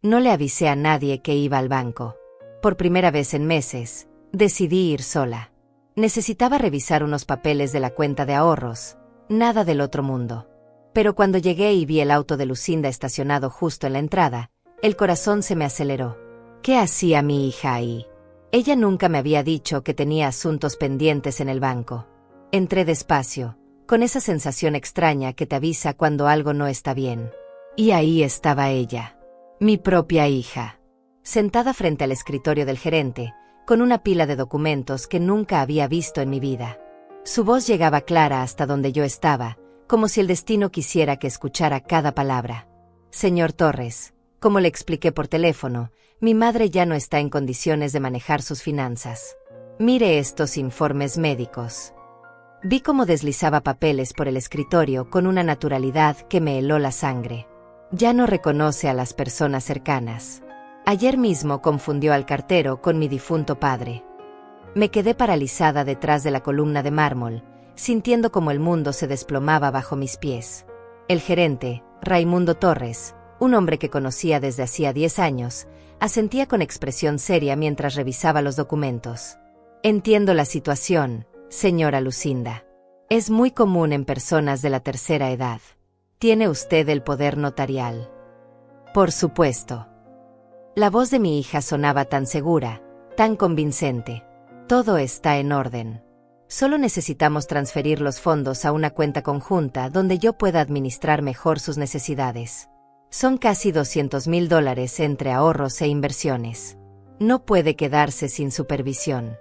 No le avisé a nadie que iba al banco. Por primera vez en meses, decidí ir sola. Necesitaba revisar unos papeles de la cuenta de ahorros, nada del otro mundo. Pero cuando llegué y vi el auto de Lucinda estacionado justo en la entrada, el corazón se me aceleró. ¿Qué hacía mi hija ahí? Ella nunca me había dicho que tenía asuntos pendientes en el banco. Entré despacio, con esa sensación extraña que te avisa cuando algo no está bien. Y ahí estaba ella, mi propia hija, sentada frente al escritorio del gerente, con una pila de documentos que nunca había visto en mi vida. Su voz llegaba clara hasta donde yo estaba, como si el destino quisiera que escuchara cada palabra. Señor Torres, como le expliqué por teléfono, mi madre ya no está en condiciones de manejar sus finanzas. Mire estos informes médicos. Vi cómo deslizaba papeles por el escritorio con una naturalidad que me heló la sangre. Ya no reconoce a las personas cercanas. Ayer mismo confundió al cartero con mi difunto padre. Me quedé paralizada detrás de la columna de mármol, sintiendo como el mundo se desplomaba bajo mis pies. El gerente, Raimundo Torres, un hombre que conocía desde hacía 10 años, asentía con expresión seria mientras revisaba los documentos. Entiendo la situación, señora Lucinda. Es muy común en personas de la tercera edad. ¿Tiene usted el poder notarial? Por supuesto. La voz de mi hija sonaba tan segura, tan convincente. Todo está en orden. Solo necesitamos transferir los fondos a una cuenta conjunta donde yo pueda administrar mejor sus necesidades. Son casi $200,000 entre ahorros e inversiones. No puede quedarse sin supervisión.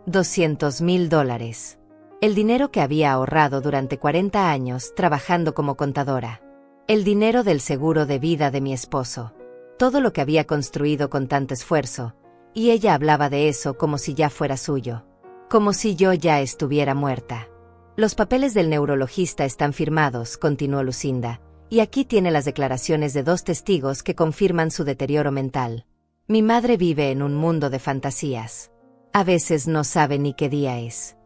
$200,000. El dinero que había ahorrado durante 40 años trabajando como contadora. El dinero del seguro de vida de mi esposo. Todo lo que había construido con tanto esfuerzo, y ella hablaba de eso como si ya fuera suyo. Como si yo ya estuviera muerta. Los papeles del neurologista están firmados, continuó Lucinda, y aquí tiene las declaraciones de 2 testigos que confirman su deterioro mental. Mi madre vive en un mundo de fantasías. A veces no sabe ni qué día es.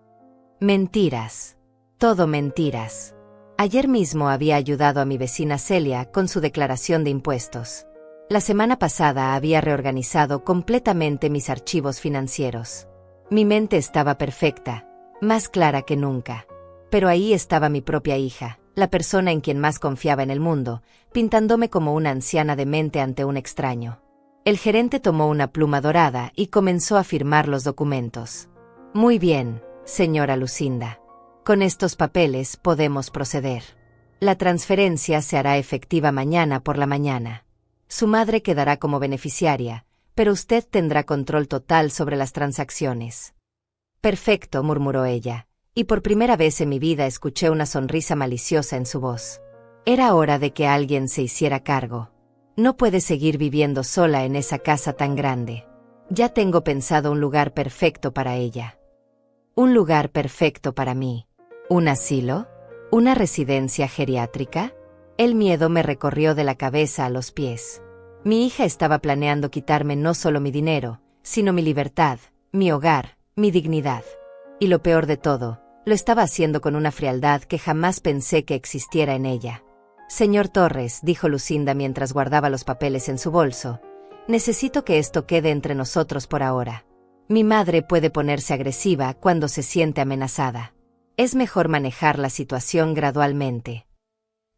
Mentiras. Todo mentiras. Ayer mismo había ayudado a mi vecina Celia con su declaración de impuestos. La semana pasada había reorganizado completamente mis archivos financieros. Mi mente estaba perfecta, más clara que nunca. Pero ahí estaba mi propia hija, la persona en quien más confiaba en el mundo, pintándome como una anciana demente ante un extraño. El gerente tomó una pluma dorada y comenzó a firmar los documentos. Muy bien, señora Lucinda. Con estos papeles podemos proceder. La transferencia se hará efectiva mañana por la mañana. Su madre quedará como beneficiaria, pero usted tendrá control total sobre las transacciones. Perfecto, murmuró ella, y por primera vez en mi vida escuché una sonrisa maliciosa en su voz. Era hora de que alguien se hiciera cargo. No puede seguir viviendo sola en esa casa tan grande. Ya tengo pensado un lugar perfecto para ella. Un lugar perfecto para mí. ¿Un asilo? ¿Una residencia geriátrica? El miedo me recorrió de la cabeza a los pies. Mi hija estaba planeando quitarme no solo mi dinero, sino mi libertad, mi hogar, mi dignidad. Y lo peor de todo, lo estaba haciendo con una frialdad que jamás pensé que existiera en ella. Señor Torres, dijo Lucinda mientras guardaba los papeles en su bolso, necesito que esto quede entre nosotros por ahora. Mi madre puede ponerse agresiva cuando se siente amenazada. Es mejor manejar la situación gradualmente.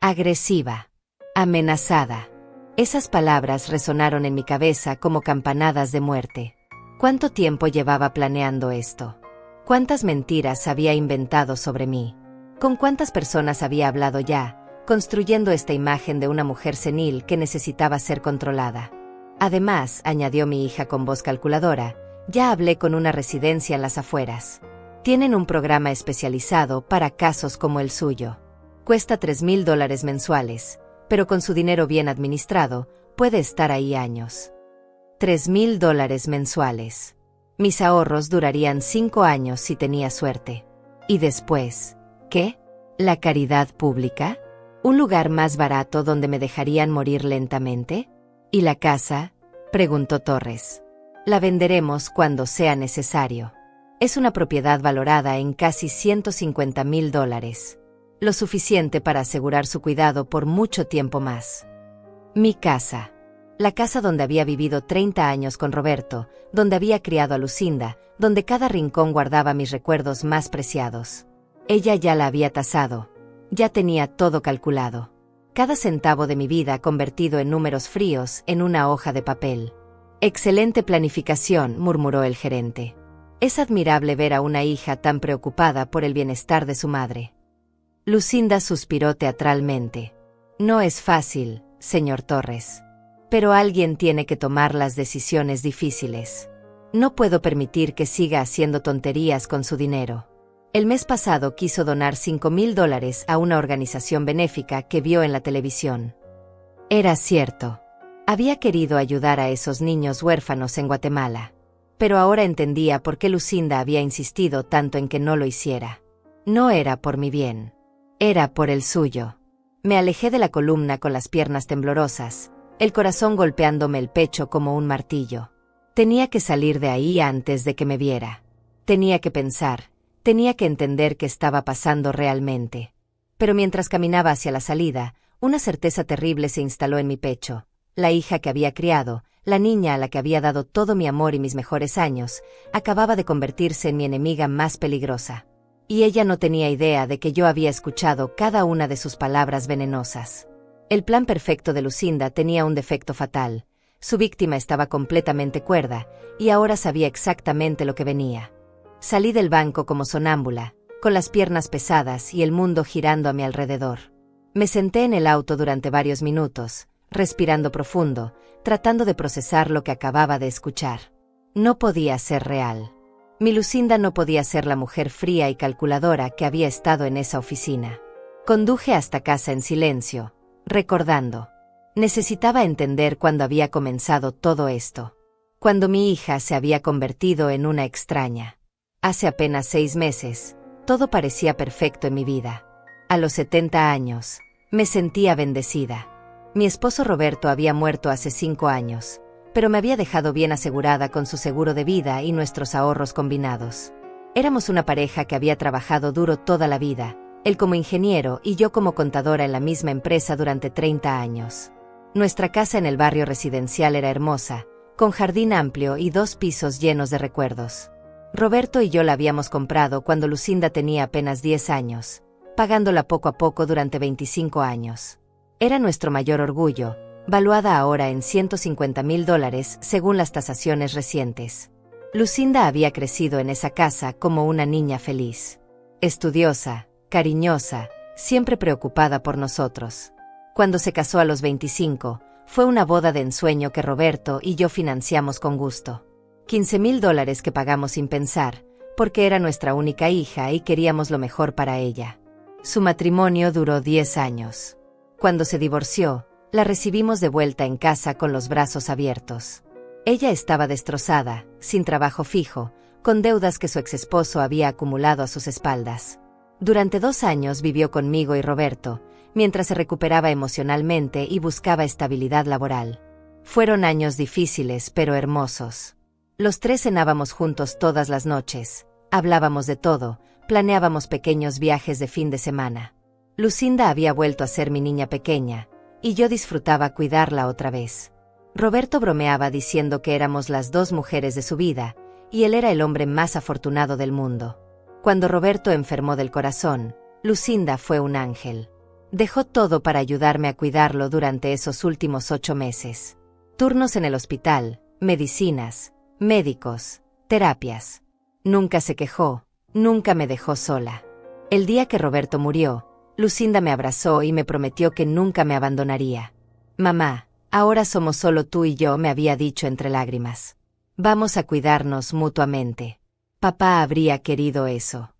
Agresiva. Amenazada. Esas palabras resonaron en mi cabeza como campanadas de muerte. ¿Cuánto tiempo llevaba planeando esto? ¿Cuántas mentiras había inventado sobre mí? ¿Con cuántas personas había hablado ya, construyendo esta imagen de una mujer senil que necesitaba ser controlada? Además, añadió mi hija con voz calculadora, ya hablé con una residencia en las afueras. Tienen un programa especializado para casos como el suyo. Cuesta $3,000 mensuales, pero con su dinero bien administrado, puede estar ahí años. $3,000 mensuales. Mis ahorros durarían 5 años si tenía suerte. ¿Y después? ¿Qué? ¿La caridad pública? ¿Un lugar más barato donde me dejarían morir lentamente? ¿Y la casa? Preguntó Torres. La venderemos cuando sea necesario. Es una propiedad valorada en casi $150,000. Lo suficiente para asegurar su cuidado por mucho tiempo más. Mi casa. La casa donde había vivido 30 años con Roberto, donde había criado a Lucinda, donde cada rincón guardaba mis recuerdos más preciados. Ella ya la había tasado. Ya tenía todo calculado. Cada centavo de mi vida convertido en números fríos en una hoja de papel. Excelente planificación, murmuró el gerente. Es admirable ver a una hija tan preocupada por el bienestar de su madre. Lucinda suspiró teatralmente. No es fácil, señor Torres. Pero alguien tiene que tomar las decisiones difíciles. No puedo permitir que siga haciendo tonterías con su dinero. El mes pasado quiso donar $5,000 a una organización benéfica que vio en la televisión. Era cierto. Había querido ayudar a esos niños huérfanos en Guatemala. Pero ahora entendía por qué Lucinda había insistido tanto en que no lo hiciera. No era por mi bien. Era por el suyo. Me alejé de la columna con las piernas temblorosas, el corazón golpeándome el pecho como un martillo. Tenía que salir de ahí antes de que me viera. Tenía que pensar, tenía que entender qué estaba pasando realmente. Pero mientras caminaba hacia la salida, una certeza terrible se instaló en mi pecho. La hija que había criado, la niña a la que había dado todo mi amor y mis mejores años, acababa de convertirse en mi enemiga más peligrosa. Y ella no tenía idea de que yo había escuchado cada una de sus palabras venenosas. El plan perfecto de Lucinda tenía un defecto fatal. Su víctima estaba completamente cuerda, y ahora sabía exactamente lo que venía. Salí del banco como sonámbula, con las piernas pesadas y el mundo girando a mi alrededor. Me senté en el auto durante varios minutos, respirando profundo, tratando de procesar lo que acababa de escuchar. No podía ser real. Mi Lucinda no podía ser la mujer fría y calculadora que había estado en esa oficina. Conduje hasta casa en silencio, recordando. Necesitaba entender cuándo había comenzado todo esto. Cuando mi hija se había convertido en una extraña. Hace apenas 6 meses, todo parecía perfecto en mi vida. A los 70 años, me sentía bendecida. Mi esposo Roberto había muerto hace 5 años, pero me había dejado bien asegurada con su seguro de vida y nuestros ahorros combinados. Éramos una pareja que había trabajado duro toda la vida, él como ingeniero y yo como contadora en la misma empresa durante 30 años. Nuestra casa en el barrio residencial era hermosa, con jardín amplio y 2 pisos llenos de recuerdos. Roberto y yo la habíamos comprado cuando Lucinda tenía apenas 10 años, pagándola poco a poco durante 25 años. Era nuestro mayor orgullo, valuada ahora en $150,000 según las tasaciones recientes. Lucinda había crecido en esa casa como una niña feliz. Estudiosa, cariñosa, siempre preocupada por nosotros. Cuando se casó a los 25, fue una boda de ensueño que Roberto y yo financiamos con gusto. $15,000 que pagamos sin pensar, porque era nuestra única hija y queríamos lo mejor para ella. Su matrimonio duró 10 años. Cuando se divorció, la recibimos de vuelta en casa con los brazos abiertos. Ella estaba destrozada, sin trabajo fijo, con deudas que su exesposo había acumulado a sus espaldas. Durante 2 años vivió conmigo y Roberto, mientras se recuperaba emocionalmente y buscaba estabilidad laboral. Fueron años difíciles pero hermosos. Los 3 cenábamos juntos todas las noches, hablábamos de todo, planeábamos pequeños viajes de fin de semana. Lucinda había vuelto a ser mi niña pequeña, y yo disfrutaba cuidarla otra vez. Roberto bromeaba diciendo que éramos las 2 mujeres de su vida, y él era el hombre más afortunado del mundo. Cuando Roberto enfermó del corazón, Lucinda fue un ángel. Dejó todo para ayudarme a cuidarlo durante esos últimos 8 meses. Turnos en el hospital, medicinas, médicos, terapias. Nunca se quejó, nunca me dejó sola. El día que Roberto murió, Lucinda me abrazó y me prometió que nunca me abandonaría. Mamá, ahora somos solo tú y yo, me había dicho entre lágrimas. Vamos a cuidarnos mutuamente. Papá habría querido eso.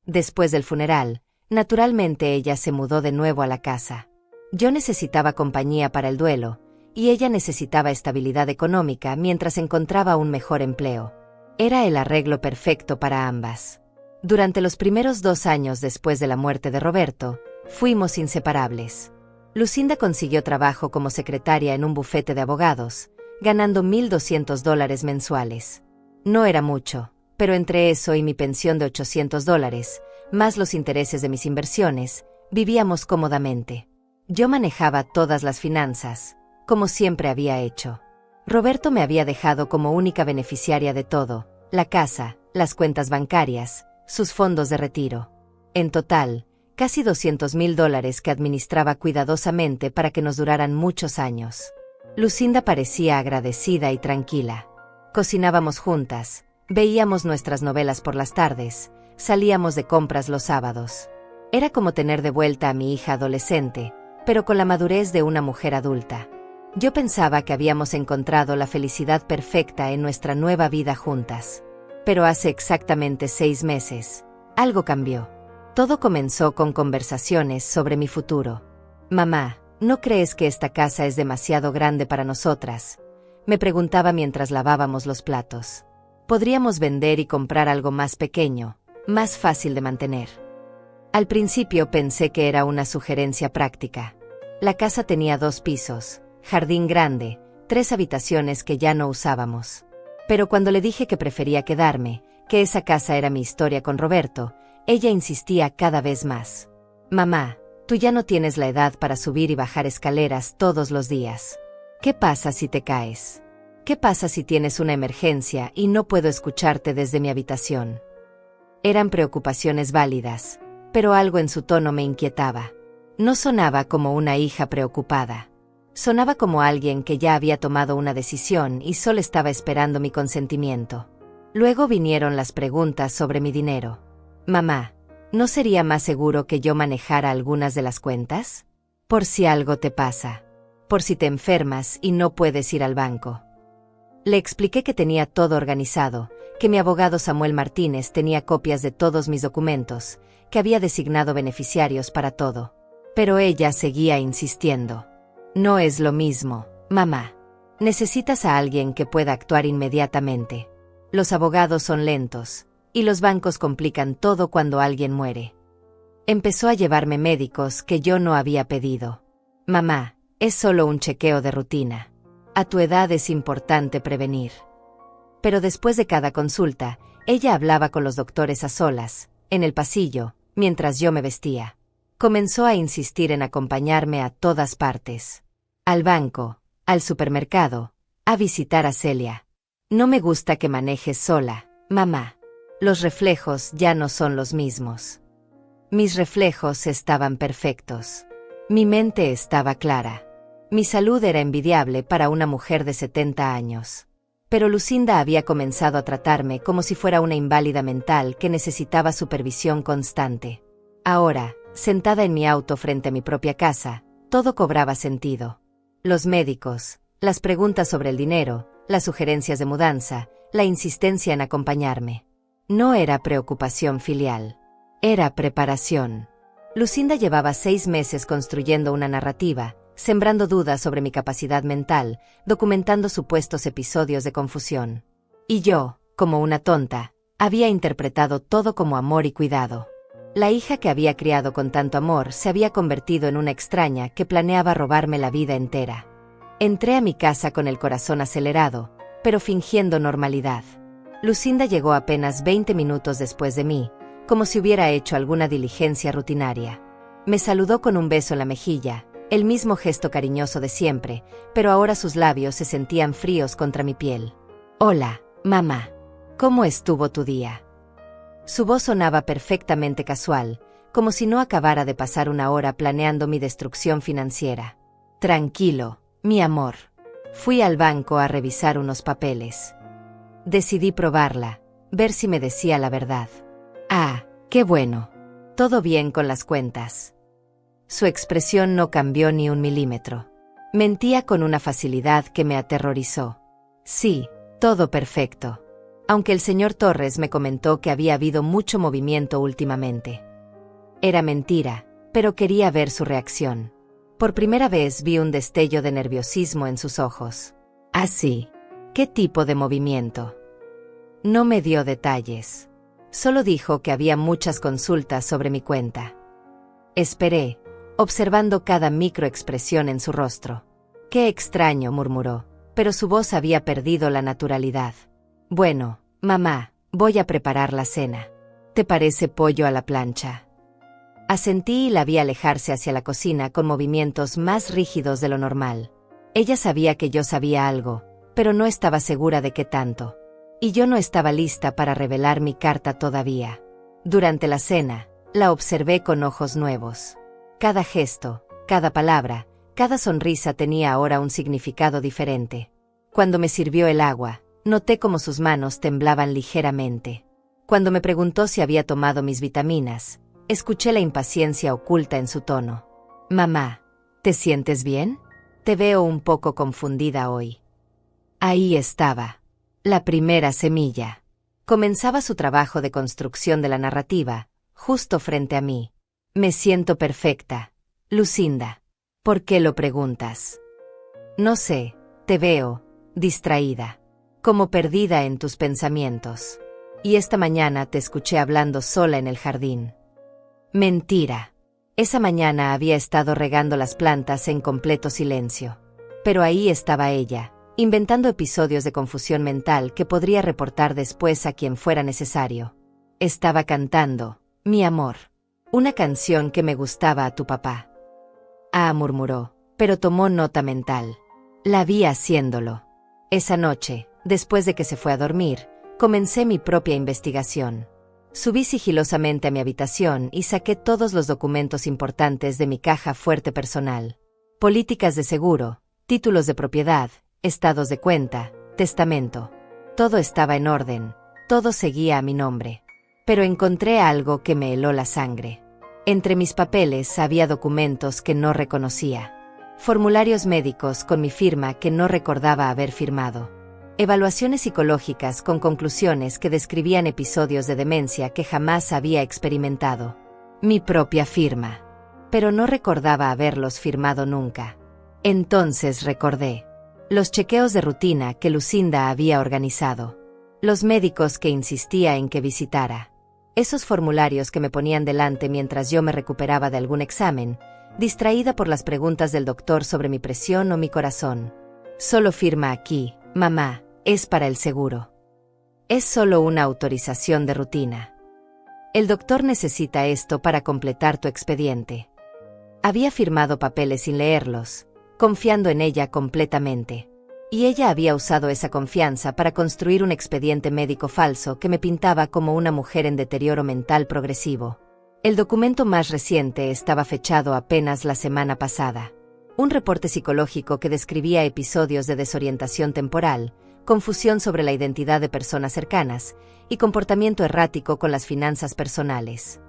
Después del funeral, naturalmente ella se mudó de nuevo a la casa. Yo necesitaba compañía para el duelo, y ella necesitaba estabilidad económica mientras encontraba un mejor empleo. Era el arreglo perfecto para ambas. Durante los primeros 2 años después de la muerte de Roberto, fuimos inseparables. Lucinda consiguió trabajo como secretaria en un bufete de abogados, ganando $1,200 mensuales. No era mucho, pero entre eso y mi pensión de $800, más los intereses de mis inversiones, vivíamos cómodamente. Yo manejaba todas las finanzas, como siempre había hecho. Roberto me había dejado como única beneficiaria de todo: la casa, las cuentas bancarias, sus fondos de retiro. En total, casi $200,000 que administraba cuidadosamente para que nos duraran muchos años. Lucinda parecía agradecida y tranquila. Cocinábamos juntas, veíamos nuestras novelas por las tardes, salíamos de compras los sábados. Era como tener de vuelta a mi hija adolescente, pero con la madurez de una mujer adulta. Yo pensaba que habíamos encontrado la felicidad perfecta en nuestra nueva vida juntas. Pero hace exactamente 6 meses, algo cambió. Todo comenzó con conversaciones sobre mi futuro. «Mamá, ¿no crees que esta casa es demasiado grande para nosotras?», me preguntaba mientras lavábamos los platos. «Podríamos vender y comprar algo más pequeño, más fácil de mantener». Al principio pensé que era una sugerencia práctica. La casa tenía 2 pisos, jardín grande, 3 habitaciones que ya no usábamos. Pero cuando le dije que prefería quedarme, que esa casa era mi historia con Roberto, ella insistía cada vez más. «Mamá, tú ya no tienes la edad para subir y bajar escaleras todos los días. ¿Qué pasa si te caes? ¿Qué pasa si tienes una emergencia y no puedo escucharte desde mi habitación?». Eran preocupaciones válidas, pero algo en su tono me inquietaba. No sonaba como una hija preocupada. Sonaba como alguien que ya había tomado una decisión y solo estaba esperando mi consentimiento. Luego vinieron las preguntas sobre mi dinero. «Mamá, ¿no sería más seguro que yo manejara algunas de las cuentas? Por si algo te pasa. Por si te enfermas y no puedes ir al banco». Le expliqué que tenía todo organizado, que mi abogado Samuel Martínez tenía copias de todos mis documentos, que había designado beneficiarios para todo. Pero ella seguía insistiendo. «No es lo mismo, mamá. Necesitas a alguien que pueda actuar inmediatamente. Los abogados son lentos, y los bancos complican todo cuando alguien muere». Empezó a llevarme médicos que yo no había pedido. «Mamá, es solo un chequeo de rutina. A tu edad es importante prevenir». Pero después de cada consulta, ella hablaba con los doctores a solas, en el pasillo, mientras yo me vestía. Comenzó a insistir en acompañarme a todas partes. Al banco, al supermercado, a visitar a Celia. «No me gusta que manejes sola, mamá. Los reflejos ya no son los mismos». Mis reflejos estaban perfectos. Mi mente estaba clara. Mi salud era envidiable para una mujer de 70 años. Pero Lucinda había comenzado a tratarme como si fuera una inválida mental que necesitaba supervisión constante. Ahora, sentada en mi auto frente a mi propia casa, todo cobraba sentido. Los médicos, las preguntas sobre el dinero, las sugerencias de mudanza, la insistencia en acompañarme. No era preocupación filial. Era preparación. Lucinda llevaba 6 meses construyendo una narrativa, sembrando dudas sobre mi capacidad mental, documentando supuestos episodios de confusión. Y yo, como una tonta, había interpretado todo como amor y cuidado. La hija que había criado con tanto amor se había convertido en una extraña que planeaba robarme la vida entera. Entré a mi casa con el corazón acelerado, pero fingiendo normalidad. Lucinda llegó apenas 20 minutos después de mí, como si hubiera hecho alguna diligencia rutinaria. Me saludó con un beso en la mejilla, el mismo gesto cariñoso de siempre, pero ahora sus labios se sentían fríos contra mi piel. «Hola, mamá. ¿Cómo estuvo tu día?». Su voz sonaba perfectamente casual, como si no acabara de pasar una hora planeando mi destrucción financiera. «Tranquilo, mi amor. Fui al banco a revisar unos papeles. Decidí probarla, ver si me decía la verdad. Ah, qué bueno. Todo bien con las cuentas». Su expresión no cambió ni un milímetro. Mentía con una facilidad que me aterrorizó. «Sí, todo perfecto. Aunque el señor Torres me comentó que había habido mucho movimiento últimamente». Era mentira, pero quería ver su reacción. Por primera vez vi un destello de nerviosismo en sus ojos. «¿Ah, sí? ¿Qué tipo de movimiento?». No me dio detalles. Solo dijo que había muchas consultas sobre mi cuenta. Esperé, observando cada microexpresión en su rostro. «Qué extraño», murmuró, pero su voz había perdido la naturalidad. «Bueno, mamá, voy a preparar la cena. ¿Te parece pollo a la plancha?». Asentí y la vi alejarse hacia la cocina con movimientos más rígidos de lo normal. Ella sabía que yo sabía algo, pero no estaba segura de qué tanto. Y yo no estaba lista para revelar mi carta todavía. Durante la cena, la observé con ojos nuevos. Cada gesto, cada palabra, cada sonrisa tenía ahora un significado diferente. Cuando me sirvió el agua, noté cómo sus manos temblaban ligeramente. Cuando me preguntó si había tomado mis vitaminas, escuché la impaciencia oculta en su tono. Mamá, ¿te sientes bien? Te veo un poco confundida hoy. Ahí estaba. La primera semilla. Comenzaba su trabajo de construcción de la narrativa, justo frente a mí. Me siento perfecta, Lucinda. ¿Por qué lo preguntas? No sé, te veo, distraída, como perdida en tus pensamientos. Y esta mañana te escuché hablando sola en el jardín. Mentira. Esa mañana había estado regando las plantas en completo silencio. Pero ahí estaba ella, inventando episodios de confusión mental que podría reportar después a quien fuera necesario. Estaba cantando, mi amor, una canción que me gustaba a tu papá. Ah, murmuró, pero tomó nota mental. La vi haciéndolo. Esa noche, después de que se fue a dormir, comencé mi propia investigación. Subí sigilosamente a mi habitación y saqué todos los documentos importantes de mi caja fuerte personal. Políticas de seguro, títulos de propiedad, estados de cuenta, testamento. Todo estaba en orden, todo seguía a mi nombre. Pero encontré algo que me heló la sangre. Entre mis papeles había documentos que no reconocía. Formularios médicos con mi firma que no recordaba haber firmado. Evaluaciones psicológicas con conclusiones que describían episodios de demencia que jamás había experimentado. Mi propia firma. Pero no recordaba haberlos firmado nunca. Entonces recordé. Los chequeos de rutina que Lucinda había organizado. Los médicos que insistía en que visitara. Esos formularios que me ponían delante mientras yo me recuperaba de algún examen, distraída por las preguntas del doctor sobre mi presión o mi corazón. Solo firma aquí, mamá. Es para el seguro. Es solo una autorización de rutina. El doctor necesita esto para completar tu expediente. Había firmado papeles sin leerlos, confiando en ella completamente. Y ella había usado esa confianza para construir un expediente médico falso que me pintaba como una mujer en deterioro mental progresivo. El documento más reciente estaba fechado apenas la semana pasada. Un reporte psicológico que describía episodios de desorientación temporal, confusión sobre la identidad de personas cercanas y comportamiento errático con las finanzas personales.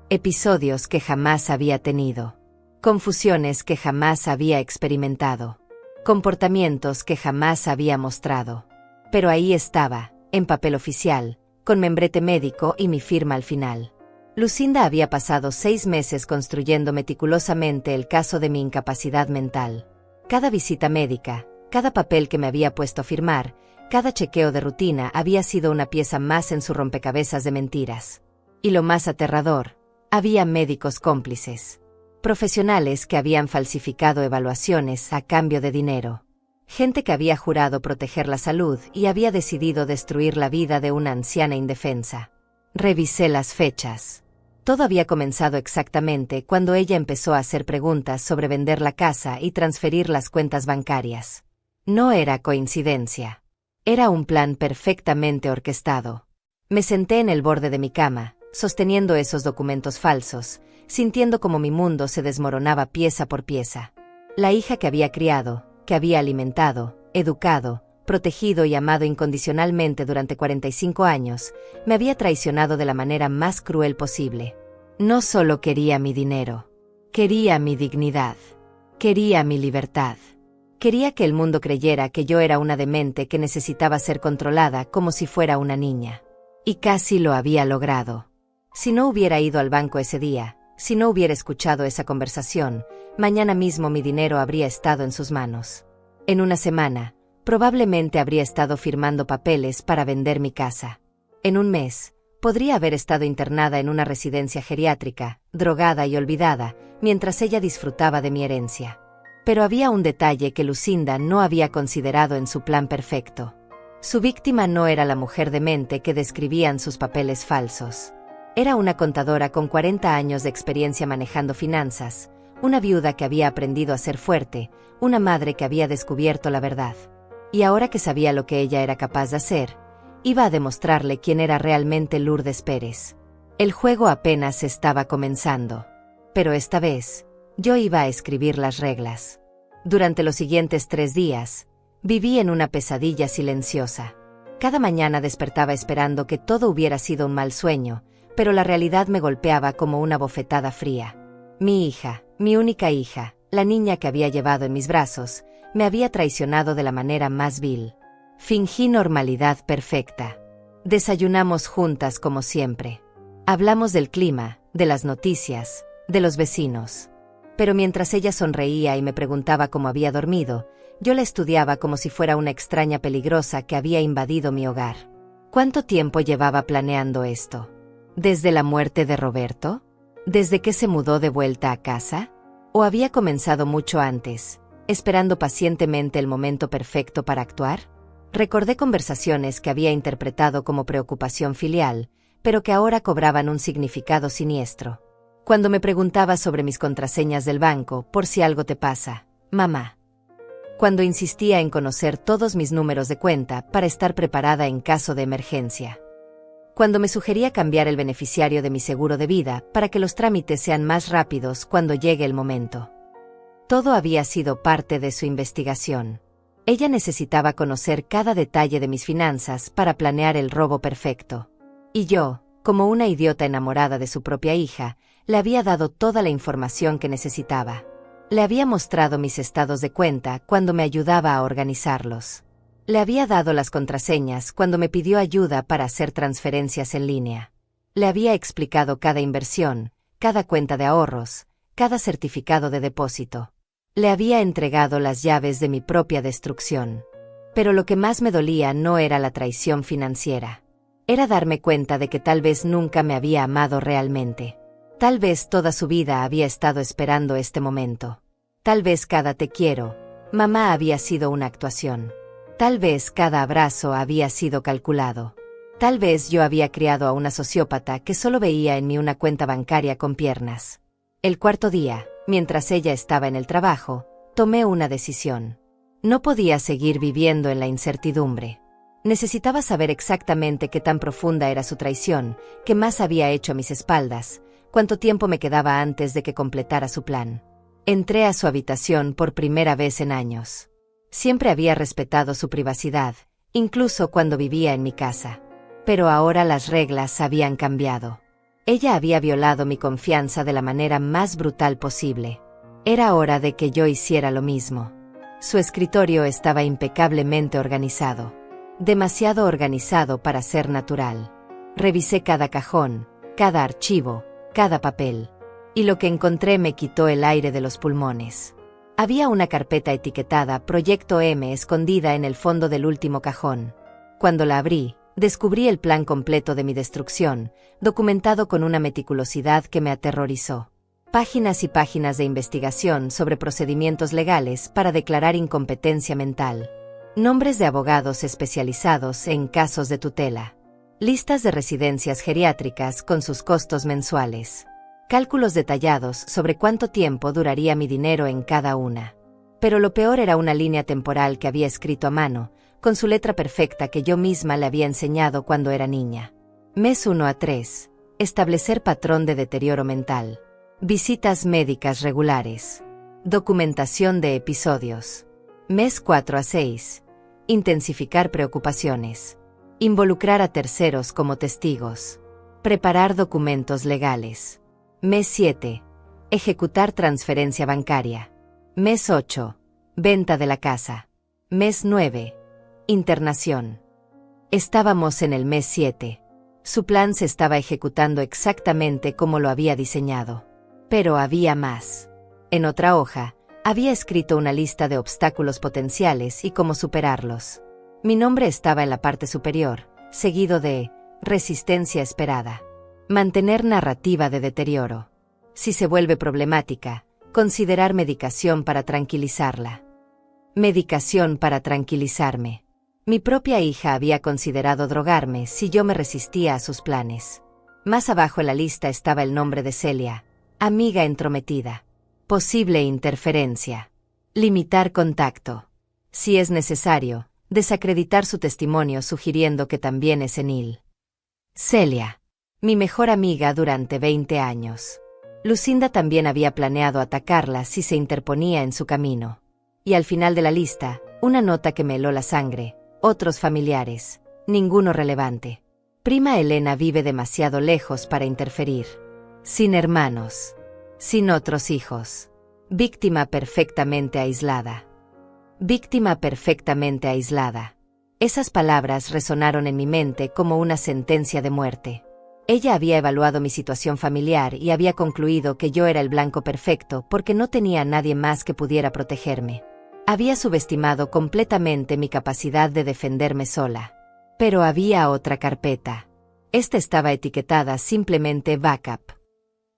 Episodios que jamás había tenido. Confusiones que jamás había experimentado. Comportamientos que jamás había mostrado. Pero ahí estaba, en papel oficial, con membrete médico y mi firma al final. Lucinda había pasado 6 meses construyendo meticulosamente el caso de mi incapacidad mental. Cada visita médica, cada papel que me había puesto a firmar, cada chequeo de rutina había sido una pieza más en su rompecabezas de mentiras. Y lo más aterrador, había médicos cómplices. Profesionales que habían falsificado evaluaciones a cambio de dinero. Gente que había jurado proteger la salud y había decidido destruir la vida de una anciana indefensa. Revisé las fechas. Todo había comenzado exactamente cuando ella empezó a hacer preguntas sobre vender la casa y transferir las cuentas bancarias. No era coincidencia. Era un plan perfectamente orquestado. Me senté en el borde de mi cama, sosteniendo esos documentos falsos, sintiendo como mi mundo se desmoronaba pieza por pieza. La hija que había criado, que había alimentado, educado, protegido y amado incondicionalmente durante 45 años, me había traicionado de la manera más cruel posible. No solo quería mi dinero. Quería mi dignidad. Quería mi libertad. Quería que el mundo creyera que yo era una demente que necesitaba ser controlada como si fuera una niña. Y casi lo había logrado. Si no hubiera ido al banco ese día, si no hubiera escuchado esa conversación, mañana mismo mi dinero habría estado en sus manos. En una semana, probablemente habría estado firmando papeles para vender mi casa. En un mes, podría haber estado internada en una residencia geriátrica, drogada y olvidada, mientras ella disfrutaba de mi herencia. Pero había un detalle que Lucinda no había considerado en su plan perfecto. Su víctima no era la mujer demente que describían sus papeles falsos. Era una contadora con 40 años de experiencia manejando finanzas, una viuda que había aprendido a ser fuerte, una madre que había descubierto la verdad. Y ahora que sabía lo que ella era capaz de hacer, iba a demostrarle quién era realmente Lourdes Pérez. El juego apenas estaba comenzando. Pero esta vez, yo iba a escribir las reglas. Durante los siguientes 3 días, viví en una pesadilla silenciosa. Cada mañana despertaba esperando que todo hubiera sido un mal sueño, pero la realidad me golpeaba como una bofetada fría. Mi hija, mi única hija, la niña que había llevado en mis brazos, me había traicionado de la manera más vil. Fingí normalidad perfecta. Desayunamos juntas como siempre. Hablamos del clima, de las noticias, de los vecinos. Pero mientras ella sonreía y me preguntaba cómo había dormido, yo la estudiaba como si fuera una extraña peligrosa que había invadido mi hogar. ¿Cuánto tiempo llevaba planeando esto? ¿Desde la muerte de Roberto? ¿Desde que se mudó de vuelta a casa? ¿O había comenzado mucho antes, esperando pacientemente el momento perfecto para actuar? Recordé conversaciones que había interpretado como preocupación filial, pero que ahora cobraban un significado siniestro. Cuando me preguntaba sobre mis contraseñas del banco, por si algo te pasa, mamá. Cuando insistía en conocer todos mis números de cuenta para estar preparada en caso de emergencia. Cuando me sugería cambiar el beneficiario de mi seguro de vida para que los trámites sean más rápidos cuando llegue el momento. Todo había sido parte de su investigación. Ella necesitaba conocer cada detalle de mis finanzas para planear el robo perfecto. Y yo, como una idiota enamorada de su propia hija, le había dado toda la información que necesitaba. Le había mostrado mis estados de cuenta cuando me ayudaba a organizarlos. Le había dado las contraseñas cuando me pidió ayuda para hacer transferencias en línea. Le había explicado cada inversión, cada cuenta de ahorros, cada certificado de depósito. Le había entregado las llaves de mi propia destrucción. Pero lo que más me dolía no era la traición financiera. Era darme cuenta de que tal vez nunca me había amado realmente. Tal vez toda su vida había estado esperando este momento. Tal vez cada te quiero, mamá, había sido una actuación. Tal vez cada abrazo había sido calculado. Tal vez yo había criado a una sociópata que solo veía en mí una cuenta bancaria con piernas. El 4.º día, mientras ella estaba en el trabajo, tomé una decisión. No podía seguir viviendo en la incertidumbre. Necesitaba saber exactamente qué tan profunda era su traición, qué más había hecho a mis espaldas, cuánto tiempo me quedaba antes de que completara su plan. Entré a su habitación por primera vez en años. Siempre había respetado su privacidad, incluso cuando vivía en mi casa. Pero ahora las reglas habían cambiado. Ella había violado mi confianza de la manera más brutal posible. Era hora de que yo hiciera lo mismo. Su escritorio estaba impecablemente organizado. Demasiado organizado para ser natural. Revisé cada cajón, cada archivo, cada papel. Y lo que encontré me quitó el aire de los pulmones. Había una carpeta etiquetada Proyecto M escondida en el fondo del último cajón. Cuando la abrí, descubrí el plan completo de mi destrucción, documentado con una meticulosidad que me aterrorizó. Páginas y páginas de investigación sobre procedimientos legales para declarar incompetencia mental. Nombres de abogados especializados en casos de tutela. Listas de residencias geriátricas con sus costos mensuales. Cálculos detallados sobre cuánto tiempo duraría mi dinero en cada una. Pero lo peor era una línea temporal que había escrito a mano, con su letra perfecta que yo misma le había enseñado cuando era niña. Mes 1 a 3. Establecer patrón de deterioro mental. Visitas médicas regulares. Documentación de episodios. Mes 4 a 6. Intensificar preocupaciones. Involucrar a terceros como testigos. Preparar documentos legales. Mes 7. Ejecutar transferencia bancaria. Mes 8. Venta de la casa. Mes 9. Internación. Estábamos en el mes 7. Su plan se estaba ejecutando exactamente como lo había diseñado. Pero había más. En otra hoja, había escrito una lista de obstáculos potenciales y cómo superarlos. Mi nombre estaba en la parte superior, seguido de resistencia esperada. Mantener narrativa de deterioro. Si se vuelve problemática, considerar medicación para tranquilizarla. Medicación para tranquilizarme. Mi propia hija había considerado drogarme si yo me resistía a sus planes. Más abajo en la lista estaba el nombre de Celia, amiga entrometida. Posible interferencia. Limitar contacto. Si es necesario, desacreditar su testimonio sugiriendo que también es senil. Celia. Mi mejor amiga durante 20 años. Lucinda también había planeado atacarla si se interponía en su camino. Y al final de la lista, una nota que me heló la sangre, otros familiares, ninguno relevante. Prima Elena vive demasiado lejos para interferir. Sin hermanos. Sin otros hijos. Víctima perfectamente aislada. Víctima perfectamente aislada. Esas palabras resonaron en mi mente como una sentencia de muerte. Ella había evaluado mi situación familiar y había concluido que yo era el blanco perfecto porque no tenía a nadie más que pudiera protegerme. Había subestimado completamente mi capacidad de defenderme sola. Pero había otra carpeta. Esta estaba etiquetada simplemente backup.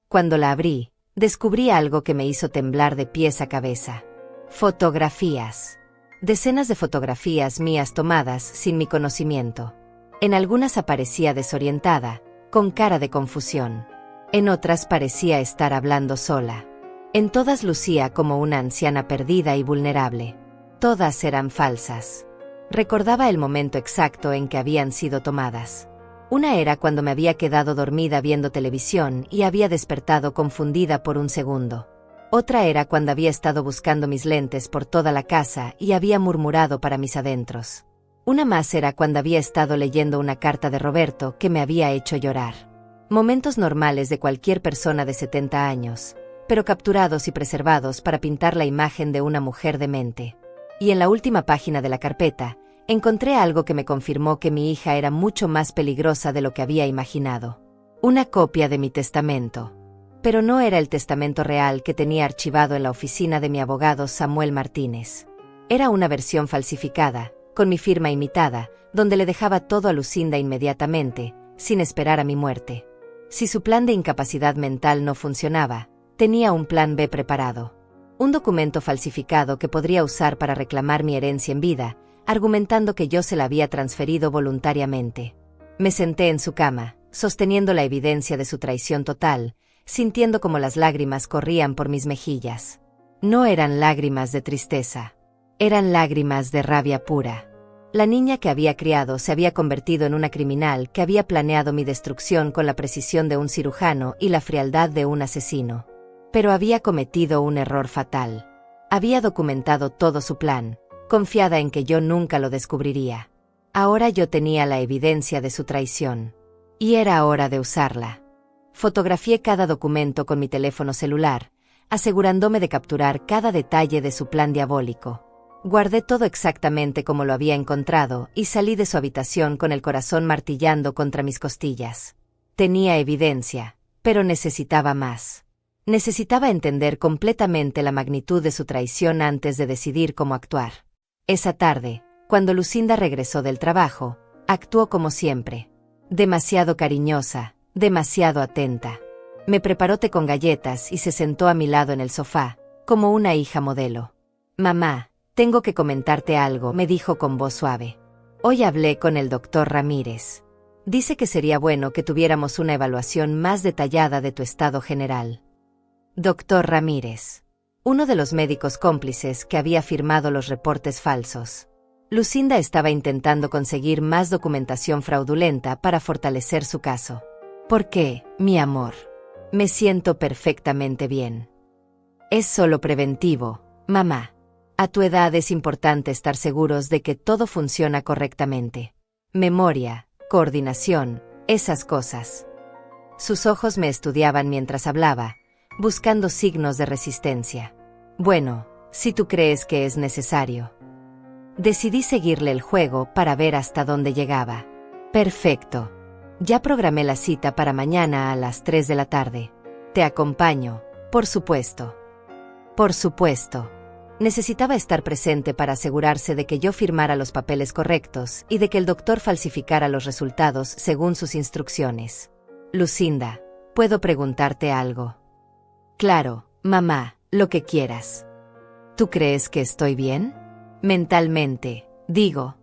Cuando la abrí, descubrí algo que me hizo temblar de pies a cabeza. Fotografías. Decenas de fotografías mías tomadas sin mi conocimiento. En algunas aparecía desorientada, con cara de confusión. En otras parecía estar hablando sola. En todas lucía como una anciana perdida y vulnerable. Todas eran falsas. Recordaba el momento exacto en que habían sido tomadas. Una era cuando me había quedado dormida viendo televisión y había despertado confundida por un segundo. Otra era cuando había estado buscando mis lentes por toda la casa y había murmurado para mis adentros. Una más era cuando había estado leyendo una carta de Roberto que me había hecho llorar. Momentos normales de cualquier persona de 70 años, pero capturados y preservados para pintar la imagen de una mujer demente. Y en la última página de la carpeta, encontré algo que me confirmó que mi hija era mucho más peligrosa de lo que había imaginado. Una copia de mi testamento. Pero no era el testamento real que tenía archivado en la oficina de mi abogado Samuel Martínez. Era una versión falsificada, con mi firma imitada, donde le dejaba todo a Lucinda inmediatamente, sin esperar a mi muerte. Si su plan de incapacidad mental no funcionaba, tenía un plan B preparado. Un documento falsificado que podría usar para reclamar mi herencia en vida, argumentando que yo se la había transferido voluntariamente. Me senté en su cama, sosteniendo la evidencia de su traición total, sintiendo como las lágrimas corrían por mis mejillas. No eran lágrimas de tristeza. Eran lágrimas de rabia pura. La niña que había criado se había convertido en una criminal que había planeado mi destrucción con la precisión de un cirujano y la frialdad de un asesino. Pero había cometido un error fatal. Había documentado todo su plan, confiada en que yo nunca lo descubriría. Ahora yo tenía la evidencia de su traición. Y era hora de usarla. Fotografié cada documento con mi teléfono celular, asegurándome de capturar cada detalle de su plan diabólico. Guardé todo exactamente como lo había encontrado y salí de su habitación con el corazón martillando contra mis costillas. Tenía evidencia, pero necesitaba más. Necesitaba entender completamente la magnitud de su traición antes de decidir cómo actuar. Esa tarde, cuando Lucinda regresó del trabajo, actuó como siempre. Demasiado cariñosa, demasiado atenta. Me preparó té con galletas y se sentó a mi lado en el sofá, como una hija modelo. «Mamá, tengo que comentarte algo», me dijo con voz suave. «Hoy hablé con el doctor Ramírez. Dice que sería bueno que tuviéramos una evaluación más detallada de tu estado general». Doctor Ramírez. Uno de los médicos cómplices que había firmado los reportes falsos. Lucinda estaba intentando conseguir más documentación fraudulenta para fortalecer su caso. «¿Por qué, mi amor? Me siento perfectamente bien. Es solo preventivo, mamá. A tu edad es importante estar seguros de que todo funciona correctamente. Memoria, coordinación, esas cosas». Sus ojos me estudiaban mientras hablaba, buscando signos de resistencia. «Bueno, si tú crees que es necesario». Decidí seguirle el juego para ver hasta dónde llegaba. «Perfecto. Ya programé la cita para mañana a las 3 de la tarde. Te acompaño, por supuesto». Por supuesto. Necesitaba estar presente para asegurarse de que yo firmara los papeles correctos y de que el doctor falsificara los resultados según sus instrucciones. «Lucinda, ¿puedo preguntarte algo?» «Claro, mamá, lo que quieras». «¿Tú crees que estoy bien?» «Mentalmente, digo».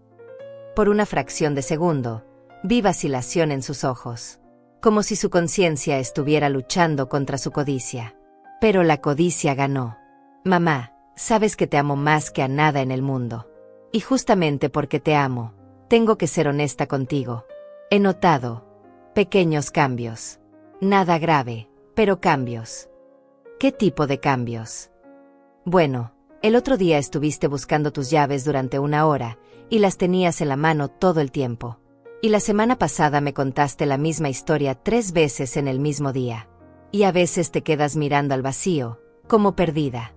Por una fracción de segundo, vi vacilación en sus ojos, como si su conciencia estuviera luchando contra su codicia. Pero la codicia ganó. Mamá, sabes que te amo más que a nada en el mundo. Y justamente porque te amo, tengo que ser honesta contigo. He notado pequeños cambios. Nada grave, pero cambios. ¿Qué tipo de cambios? Bueno, el otro día estuviste buscando tus llaves durante 1 hora, y las tenías en la mano todo el tiempo. Y la semana pasada me contaste la misma historia 3 veces en el mismo día. Y a veces te quedas mirando al vacío, como perdida.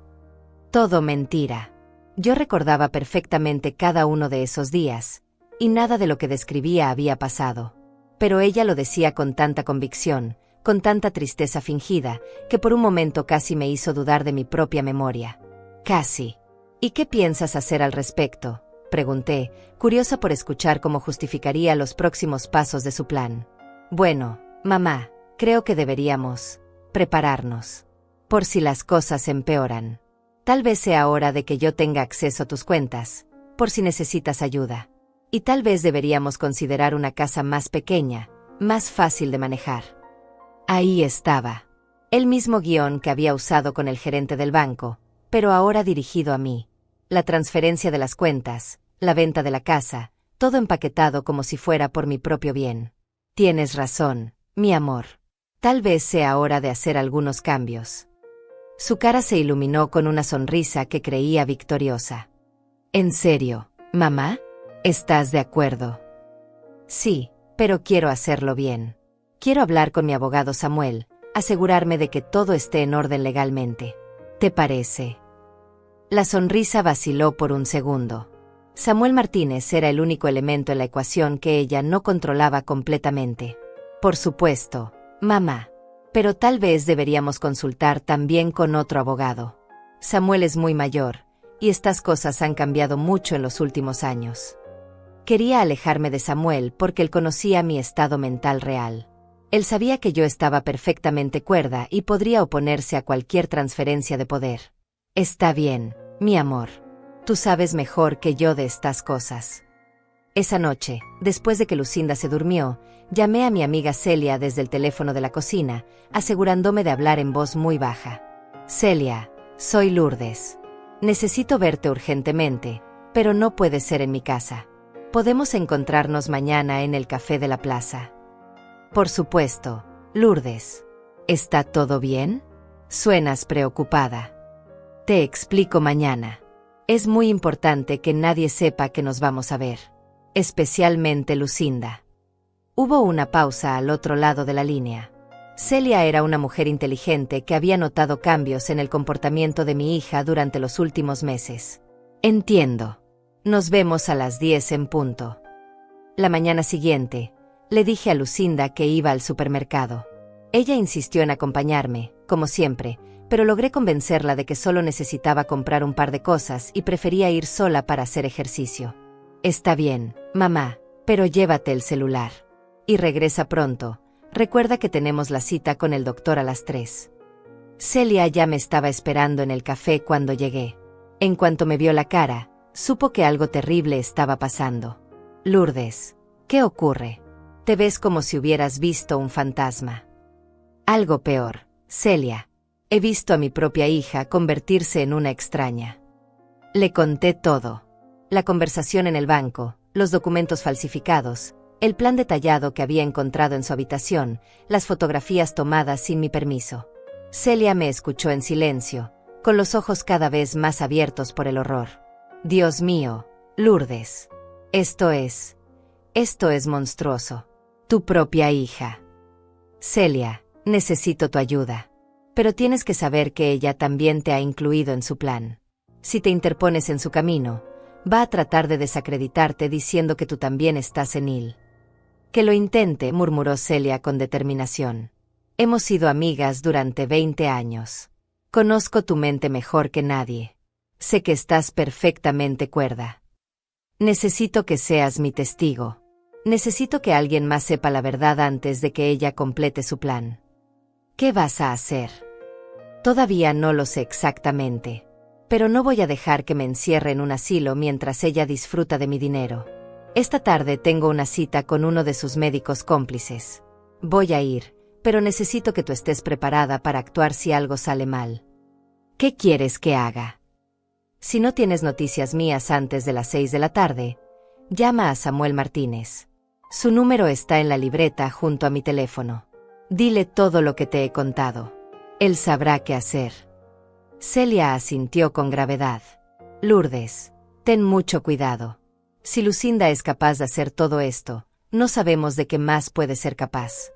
Todo mentira. Yo recordaba perfectamente cada uno de esos días, y nada de lo que describía había pasado. Pero ella lo decía con tanta convicción, con tanta tristeza fingida, que por un momento casi me hizo dudar de mi propia memoria. Casi. ¿Y qué piensas hacer al respecto?, pregunté, curiosa por escuchar cómo justificaría los próximos pasos de su plan. Bueno, mamá, creo que deberíamos prepararnos. Por si las cosas empeoran. Tal vez sea hora de que yo tenga acceso a tus cuentas, por si necesitas ayuda. Y tal vez deberíamos considerar una casa más pequeña, más fácil de manejar. Ahí estaba. El mismo guión que había usado con el gerente del banco, pero ahora dirigido a mí. La transferencia de las cuentas, la venta de la casa, todo empaquetado como si fuera por mi propio bien. Tienes razón, mi amor. Tal vez sea hora de hacer algunos cambios. Su cara se iluminó con una sonrisa que creía victoriosa. ¿En serio, mamá? ¿Estás de acuerdo? Sí, pero quiero hacerlo bien. Quiero hablar con mi abogado Samuel, asegurarme de que todo esté en orden legalmente. ¿Te parece? La sonrisa vaciló por un segundo. Samuel Martínez era el único elemento en la ecuación que ella no controlaba completamente. Por supuesto, mamá. Pero tal vez deberíamos consultar también con otro abogado. Samuel es muy mayor, y estas cosas han cambiado mucho en los últimos años. Quería alejarme de Samuel porque él conocía mi estado mental real. Él sabía que yo estaba perfectamente cuerda y podría oponerse a cualquier transferencia de poder. Está bien, mi amor. Tú sabes mejor que yo de estas cosas. Esa noche, después de que Lucinda se durmió, llamé a mi amiga Celia desde el teléfono de la cocina, asegurándome de hablar en voz muy baja. Celia, soy Lourdes. Necesito verte urgentemente, pero no puede ser en mi casa. ¿Podemos encontrarnos mañana en el café de la plaza? Por supuesto, Lourdes. ¿Está todo bien? Suenas preocupada. Te explico mañana. Es muy importante que nadie sepa que nos vamos a ver. Especialmente Lucinda. Hubo una pausa al otro lado de la línea. Celia era una mujer inteligente que había notado cambios en el comportamiento de mi hija durante los últimos meses. Entiendo. Nos vemos a las 10 en punto. La mañana siguiente, le dije a Lucinda que iba al supermercado. Ella insistió en acompañarme, como siempre, pero logré convencerla de que solo necesitaba comprar un par de cosas y prefería ir sola para hacer ejercicio. Está bien, mamá, pero llévate el celular. Y regresa pronto. Recuerda que tenemos la cita con el doctor a las 3. Celia ya me estaba esperando en el café cuando llegué. En cuanto me vio la cara, supo que algo terrible estaba pasando. Lourdes, ¿qué ocurre? Te ves como si hubieras visto un fantasma. Algo peor, Celia. He visto a mi propia hija convertirse en una extraña. Le conté todo. La conversación en el banco, los documentos falsificados, el plan detallado que había encontrado en su habitación, las fotografías tomadas sin mi permiso. Celia me escuchó en silencio, con los ojos cada vez más abiertos por el horror. Dios mío, Lourdes. Esto es monstruoso. Tu propia hija. Celia, necesito tu ayuda. Pero tienes que saber que ella también te ha incluido en su plan. Si te interpones en su camino, va a tratar de desacreditarte diciendo que tú también estás senil. Que lo intente, murmuró Celia con determinación. Hemos sido amigas durante 20 años. Conozco tu mente mejor que nadie. Sé que estás perfectamente cuerda. Necesito que seas mi testigo. Necesito que alguien más sepa la verdad antes de que ella complete su plan. ¿Qué vas a hacer? Todavía no lo sé exactamente. Pero no voy a dejar que me encierre en un asilo mientras ella disfruta de mi dinero. Esta tarde tengo una cita con uno de sus médicos cómplices. Voy a ir, pero necesito que tú estés preparada para actuar si algo sale mal. ¿Qué quieres que haga? Si no tienes noticias mías antes de las 6 de la tarde, llama a Samuel Martínez. Su número está en la libreta junto a mi teléfono. Dile todo lo que te he contado. Él sabrá qué hacer. Celia asintió con gravedad. Lourdes, ten mucho cuidado. Si Lucinda es capaz de hacer todo esto, no sabemos de qué más puede ser capaz.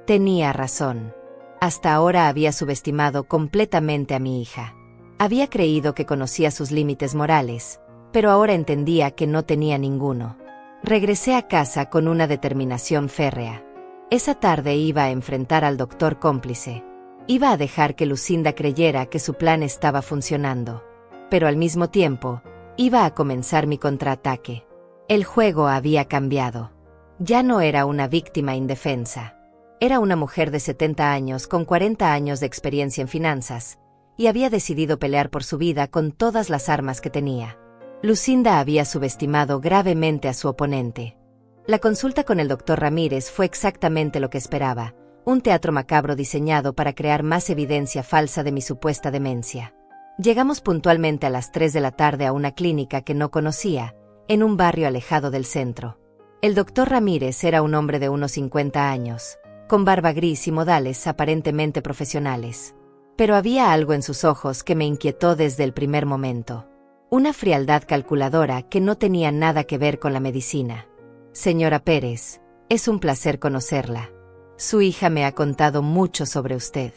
Tenía razón. Hasta ahora había subestimado completamente a mi hija. Había creído que conocía sus límites morales, pero ahora entendía que no tenía ninguno. Regresé a casa con una determinación férrea. Esa tarde iba a enfrentar al doctor cómplice. Iba a dejar que Lucinda creyera que su plan estaba funcionando. Pero al mismo tiempo, iba a comenzar mi contraataque. El juego había cambiado. Ya no era una víctima indefensa. Era una mujer de 70 años con 40 años de experiencia en finanzas, y había decidido pelear por su vida con todas las armas que tenía. Lucinda había subestimado gravemente a su oponente. La consulta con el doctor Ramírez fue exactamente lo que esperaba, un teatro macabro diseñado para crear más evidencia falsa de mi supuesta demencia. Llegamos puntualmente a las 3 de la tarde a una clínica que no conocía, en un barrio alejado del centro. El doctor Ramírez era un hombre de unos 50 años, con barba gris y modales aparentemente profesionales. Pero había algo en sus ojos que me inquietó desde el primer momento. Una frialdad calculadora que no tenía nada que ver con la medicina. Señora Pérez, es un placer conocerla. Su hija me ha contado mucho sobre usted.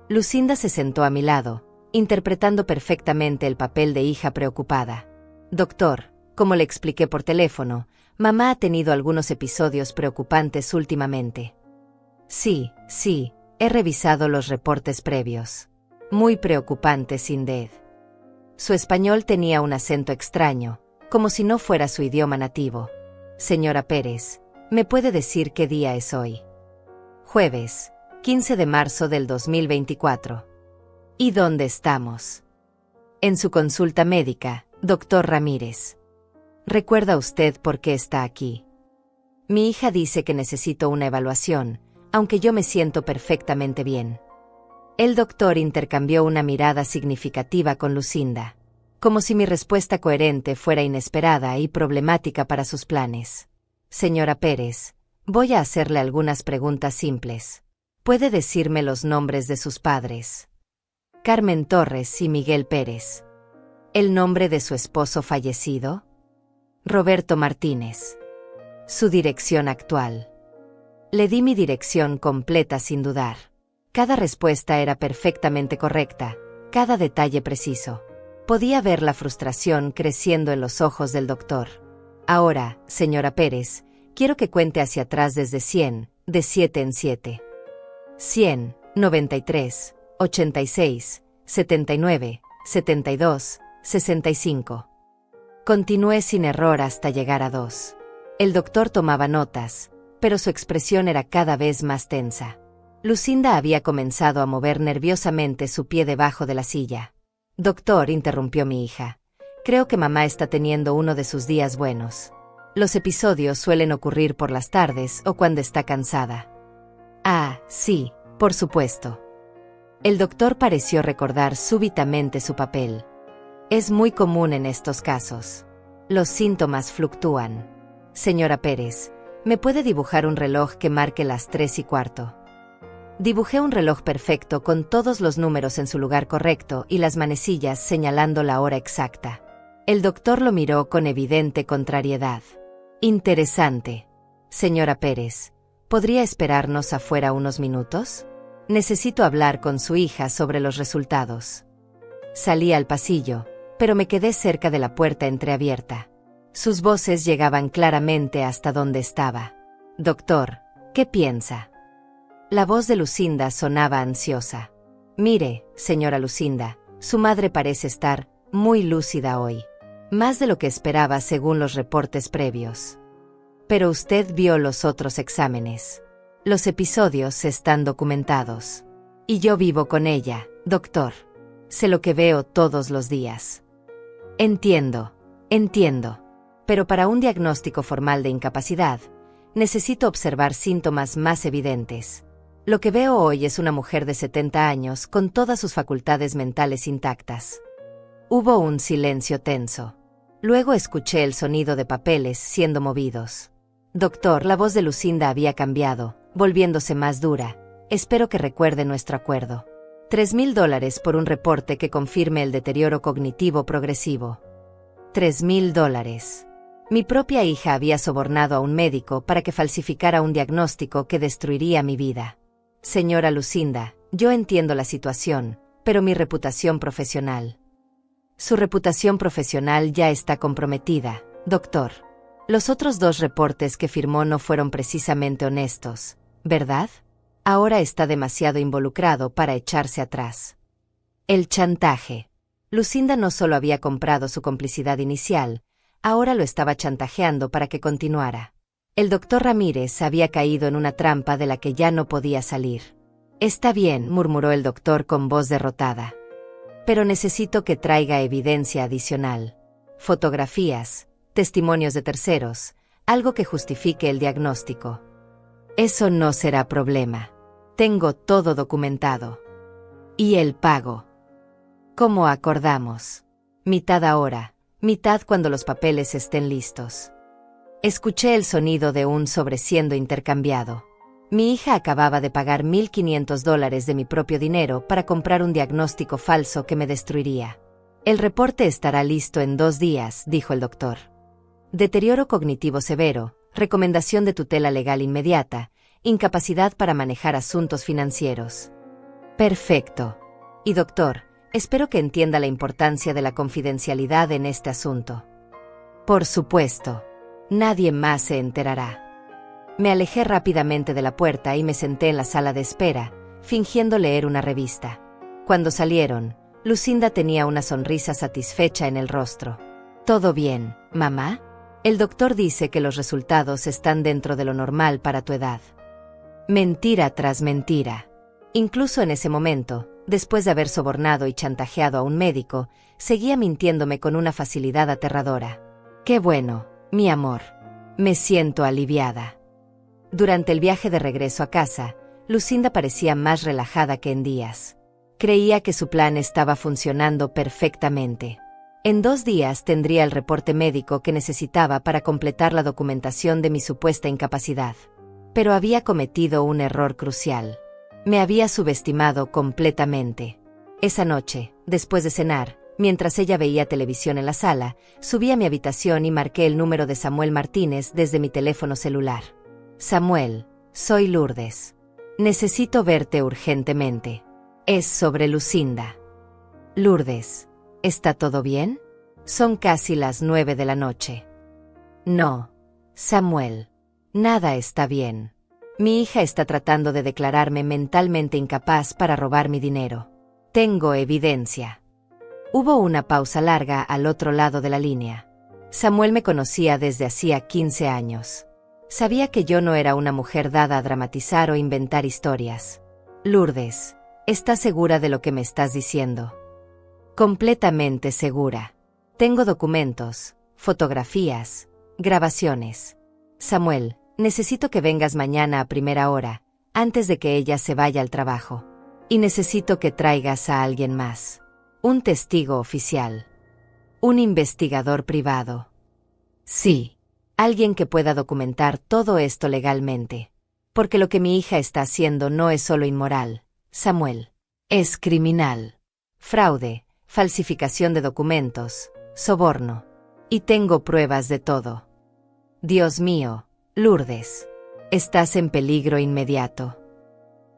Lucinda se sentó a mi lado, interpretando perfectamente el papel de hija preocupada. Doctor, como le expliqué por teléfono, mamá ha tenido algunos episodios preocupantes últimamente. Sí, he revisado los reportes previos. Muy preocupantes, sin duda. Su español tenía un acento extraño, como si no fuera su idioma nativo. Señora Pérez, ¿me puede decir qué día es hoy? Jueves, 15 de marzo del 2024. ¿Y dónde estamos? En su consulta médica, doctor Ramírez. ¿Recuerda usted por qué está aquí? Mi hija dice que necesito una evaluación, aunque yo me siento perfectamente bien. El doctor intercambió una mirada significativa con Lucinda, como si mi respuesta coherente fuera inesperada y problemática para sus planes. Señora Pérez, voy a hacerle algunas preguntas simples. ¿Puede decirme los nombres de sus padres? Carmen Torres y Miguel Pérez. ¿El nombre de su esposo fallecido? Roberto Martínez. Su dirección actual. Le di mi dirección completa sin dudar. Cada respuesta era perfectamente correcta, cada detalle preciso. Podía ver la frustración creciendo en los ojos del doctor. Ahora, señora Pérez, quiero que cuente hacia atrás desde 100, de 7 en 7. 100, 93, 86, 79, 72, 65. Continué sin error hasta llegar a 2. El doctor tomaba notas, pero su expresión era cada vez más tensa. Lucinda había comenzado a mover nerviosamente su pie debajo de la silla. Doctor, interrumpió mi hija. Creo que mamá está teniendo uno de sus días buenos. Los episodios suelen ocurrir por las tardes o cuando está cansada. Ah, sí, por supuesto. El doctor pareció recordar súbitamente su papel. Es muy común en estos casos. Los síntomas fluctúan. Señora Pérez, ¿me puede dibujar un reloj que marque las 3:15? Dibujé un reloj perfecto con todos los números en su lugar correcto y las manecillas señalando la hora exacta. El doctor lo miró con evidente contrariedad. Interesante. Señora Pérez, ¿podría esperarnos afuera unos minutos? Necesito hablar con su hija sobre los resultados. Salí al pasillo, pero me quedé cerca de la puerta entreabierta. Sus voces llegaban claramente hasta donde estaba. Doctor, ¿qué piensa? La voz de Lucinda sonaba ansiosa. Mire, señora Lucinda, su madre parece estar muy lúcida hoy. Más de lo que esperaba según los reportes previos. Pero usted vio los otros exámenes. Los episodios están documentados. Y yo vivo con ella, doctor. Sé lo que veo todos los días. Entiendo. Pero para un diagnóstico formal de incapacidad, necesito observar síntomas más evidentes. Lo que veo hoy es una mujer de 70 años con todas sus facultades mentales intactas. Hubo un silencio tenso. Luego escuché el sonido de papeles siendo movidos. Doctor, la voz de Lucinda había cambiado, volviéndose más dura. Espero que recuerde nuestro acuerdo. $3,000 por un reporte que confirme el deterioro cognitivo progresivo. $3,000. Mi propia hija había sobornado a un médico para que falsificara un diagnóstico que destruiría mi vida. Señora Lucinda, yo entiendo la situación, pero mi reputación profesional. Su reputación profesional ya está comprometida, doctor. Los otros 2 reportes que firmó no fueron precisamente honestos, ¿verdad? Ahora está demasiado involucrado para echarse atrás. El chantaje. Lucinda no solo había comprado su complicidad inicial, ahora lo estaba chantajeando para que continuara. El doctor Ramírez había caído en una trampa de la que ya no podía salir. Está bien, murmuró el doctor con voz derrotada. Pero necesito que traiga evidencia adicional. Fotografías, testimonios de terceros, algo que justifique el diagnóstico. Eso no será problema. Tengo todo documentado. ¿Y el pago? ¿Cómo acordamos? Mitad ahora, mitad cuando los papeles estén listos. Escuché el sonido de un sobre siendo intercambiado. Mi hija acababa de pagar $1,500 de mi propio dinero para comprar un diagnóstico falso que me destruiría. El reporte estará listo en 2 días, dijo el doctor. Deterioro cognitivo severo, recomendación de tutela legal inmediata, incapacidad para manejar asuntos financieros. Perfecto. Y doctor, espero que entienda la importancia de la confidencialidad en este asunto. Por supuesto. Nadie más se enterará. Me alejé rápidamente de la puerta y me senté en la sala de espera, fingiendo leer una revista. Cuando salieron, Lucinda tenía una sonrisa satisfecha en el rostro. ¿Todo bien, mamá? El doctor dice que los resultados están dentro de lo normal para tu edad. Mentira tras mentira. Incluso en ese momento, después de haber sobornado y chantajeado a un médico, seguía mintiéndome con una facilidad aterradora. ¡Qué bueno, mi amor! Me siento aliviada. Durante el viaje de regreso a casa, Lucinda parecía más relajada que en días. Creía que su plan estaba funcionando perfectamente. En 2 días tendría el reporte médico que necesitaba para completar la documentación de mi supuesta incapacidad. Pero había cometido un error crucial. Me había subestimado completamente. Esa noche, después de cenar, mientras ella veía televisión en la sala, subí a mi habitación y marqué el número de Samuel Martínez desde mi teléfono celular. Samuel, soy Lourdes. Necesito verte urgentemente. Es sobre Lucinda. Lourdes, ¿está todo bien? Son casi las 9 de la noche. No, Samuel, nada está bien. Mi hija está tratando de declararme mentalmente incapaz para robar mi dinero. Tengo evidencia. Hubo una pausa larga al otro lado de la línea. Samuel me conocía desde hacía 15 años. Sabía que yo no era una mujer dada a dramatizar o inventar historias. Lourdes, ¿estás segura de lo que me estás diciendo? Completamente segura. Tengo documentos, fotografías, grabaciones. Samuel, necesito que vengas mañana a primera hora, antes de que ella se vaya al trabajo. Y necesito que traigas a alguien más. Un testigo oficial. Un investigador privado. Sí, alguien que pueda documentar todo esto legalmente. Porque lo que mi hija está haciendo no es solo inmoral, Samuel. Es criminal. Fraude, falsificación de documentos, soborno. Y tengo pruebas de todo. Dios mío, Lourdes. Estás en peligro inmediato.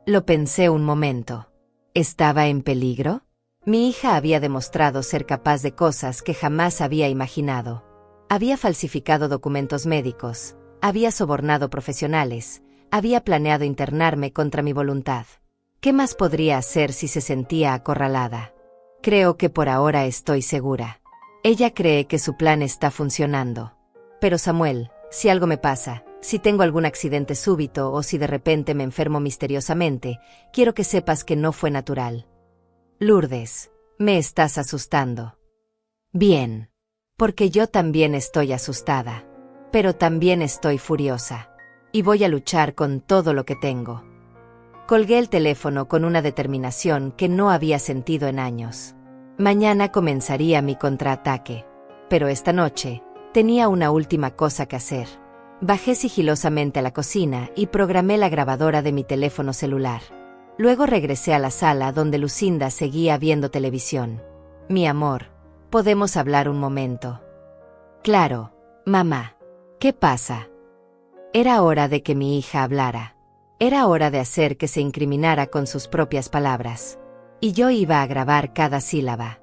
Lo pensé un momento. ¿Estaba en peligro? Mi hija había demostrado ser capaz de cosas que jamás había imaginado. Había falsificado documentos médicos, había sobornado profesionales, había planeado internarme contra mi voluntad. ¿Qué más podría hacer si se sentía acorralada? Creo que por ahora estoy segura. Ella cree que su plan está funcionando. Pero Samuel, si algo me pasa, si tengo algún accidente súbito o si de repente me enfermo misteriosamente, quiero que sepas que no fue natural. Lourdes, me estás asustando. Bien. Porque yo también estoy asustada. Pero también estoy furiosa. Y voy a luchar con todo lo que tengo. Colgué el teléfono con una determinación que no había sentido en años. Mañana comenzaría mi contraataque. Pero esta noche, tenía una última cosa que hacer. Bajé sigilosamente a la cocina y programé la grabadora de mi teléfono celular. Luego regresé a la sala donde Lucinda seguía viendo televisión. Mi amor, ¿podemos hablar un momento? Claro, mamá. ¿Qué pasa? Era hora de que mi hija hablara. Era hora de hacer que se incriminara con sus propias palabras. Y yo iba a grabar cada sílaba.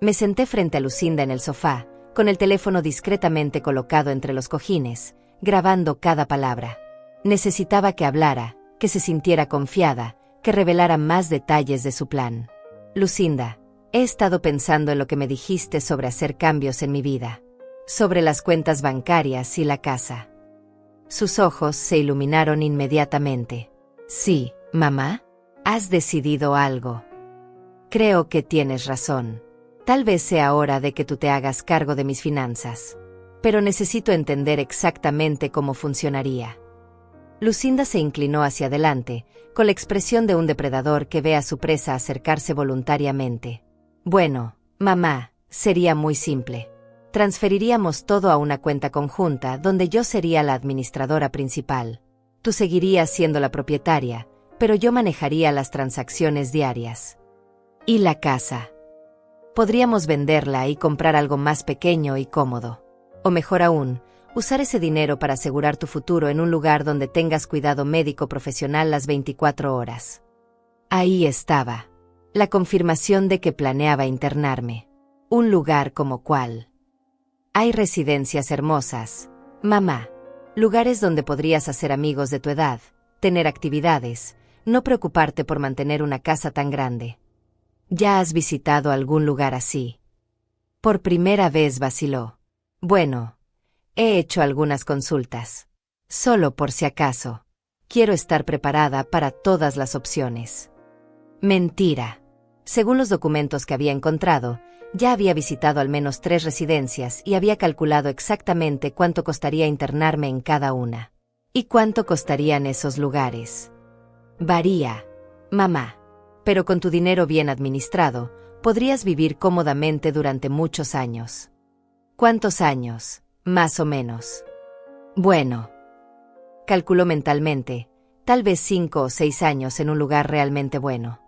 Me senté frente a Lucinda en el sofá, con el teléfono discretamente colocado entre los cojines, grabando cada palabra. Necesitaba que hablara, que se sintiera confiada, que revelara más detalles de su plan. Lucinda, he estado pensando en lo que me dijiste sobre hacer cambios en mi vida. Sobre las cuentas bancarias y la casa. Sus ojos se iluminaron inmediatamente. Sí, mamá, has decidido algo. Creo que tienes razón. Tal vez sea hora de que tú te hagas cargo de mis finanzas. Pero necesito entender exactamente cómo funcionaría. Lucinda se inclinó hacia adelante, con la expresión de un depredador que ve a su presa acercarse voluntariamente. Bueno, mamá, sería muy simple. Transferiríamos todo a una cuenta conjunta donde yo sería la administradora principal. Tú seguirías siendo la propietaria, pero yo manejaría las transacciones diarias. ¿Y la casa? Podríamos venderla y comprar algo más pequeño y cómodo. O mejor aún, usar ese dinero para asegurar tu futuro en un lugar donde tengas cuidado médico profesional las 24 horas. Ahí estaba. La confirmación de que planeaba internarme. Un lugar como cuál. Hay residencias hermosas, mamá. Lugares donde podrías hacer amigos de tu edad, tener actividades, no preocuparte por mantener una casa tan grande. ¿Ya has visitado algún lugar así? Por primera vez vaciló. Bueno, he hecho algunas consultas. Solo por si acaso. Quiero estar preparada para todas las opciones. Mentira. Según los documentos que había encontrado, ya había visitado al menos 3 residencias y había calculado exactamente cuánto costaría internarme en cada una. ¿Y cuánto costarían esos lugares? Varía, mamá. Pero con tu dinero bien administrado, podrías vivir cómodamente durante muchos años. ¿Cuántos años, más o menos? Bueno. Calculó mentalmente, tal vez 5 o 6 años en un lugar realmente bueno.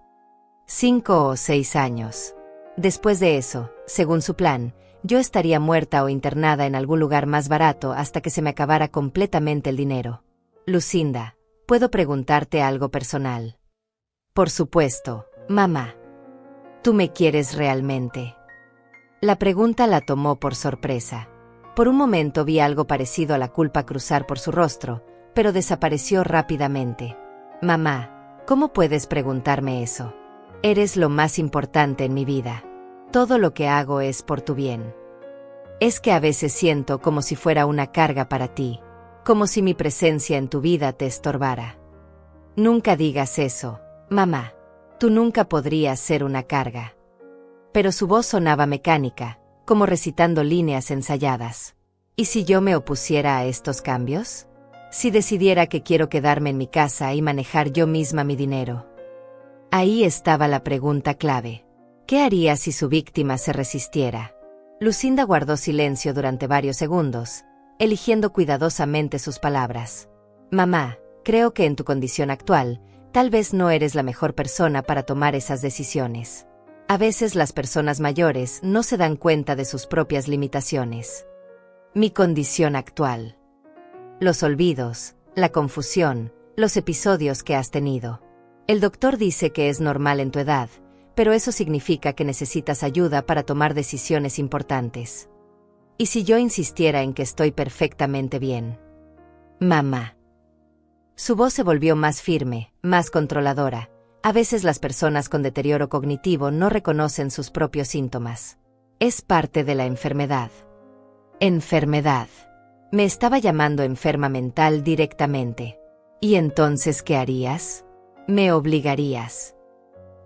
5 o 6 años. Después de eso, según su plan, yo estaría muerta o internada en algún lugar más barato hasta que se me acabara completamente el dinero. Lucinda, ¿puedo preguntarte algo personal? Por supuesto, mamá. ¿Tú me quieres realmente? La pregunta la tomó por sorpresa. Por un momento vi algo parecido a la culpa cruzar por su rostro, pero desapareció rápidamente. Mamá, ¿cómo puedes preguntarme eso? Eres lo más importante en mi vida. Todo lo que hago es por tu bien. Es que a veces siento como si fuera una carga para ti, como si mi presencia en tu vida te estorbara. Nunca digas eso, mamá. Tú nunca podrías ser una carga. Pero su voz sonaba mecánica, como recitando líneas ensayadas. ¿Y si yo me opusiera a estos cambios? Si decidiera que quiero quedarme en mi casa y manejar yo misma mi dinero. Ahí estaba la pregunta clave. ¿Qué haría si su víctima se resistiera? Lucinda guardó silencio durante varios segundos, eligiendo cuidadosamente sus palabras. Mamá, creo que en tu condición actual, tal vez no eres la mejor persona para tomar esas decisiones. A veces las personas mayores no se dan cuenta de sus propias limitaciones. Mi condición actual. Los olvidos, la confusión, los episodios que has tenido. El doctor dice que es normal en tu edad, pero eso significa que necesitas ayuda para tomar decisiones importantes. ¿Y si yo insistiera en que estoy perfectamente bien? Mamá. Su voz se volvió más firme, más controladora. A veces las personas con deterioro cognitivo no reconocen sus propios síntomas. Es parte de la enfermedad. Enfermedad. Me estaba llamando enferma mental directamente. ¿Y entonces qué harías? Me obligarías.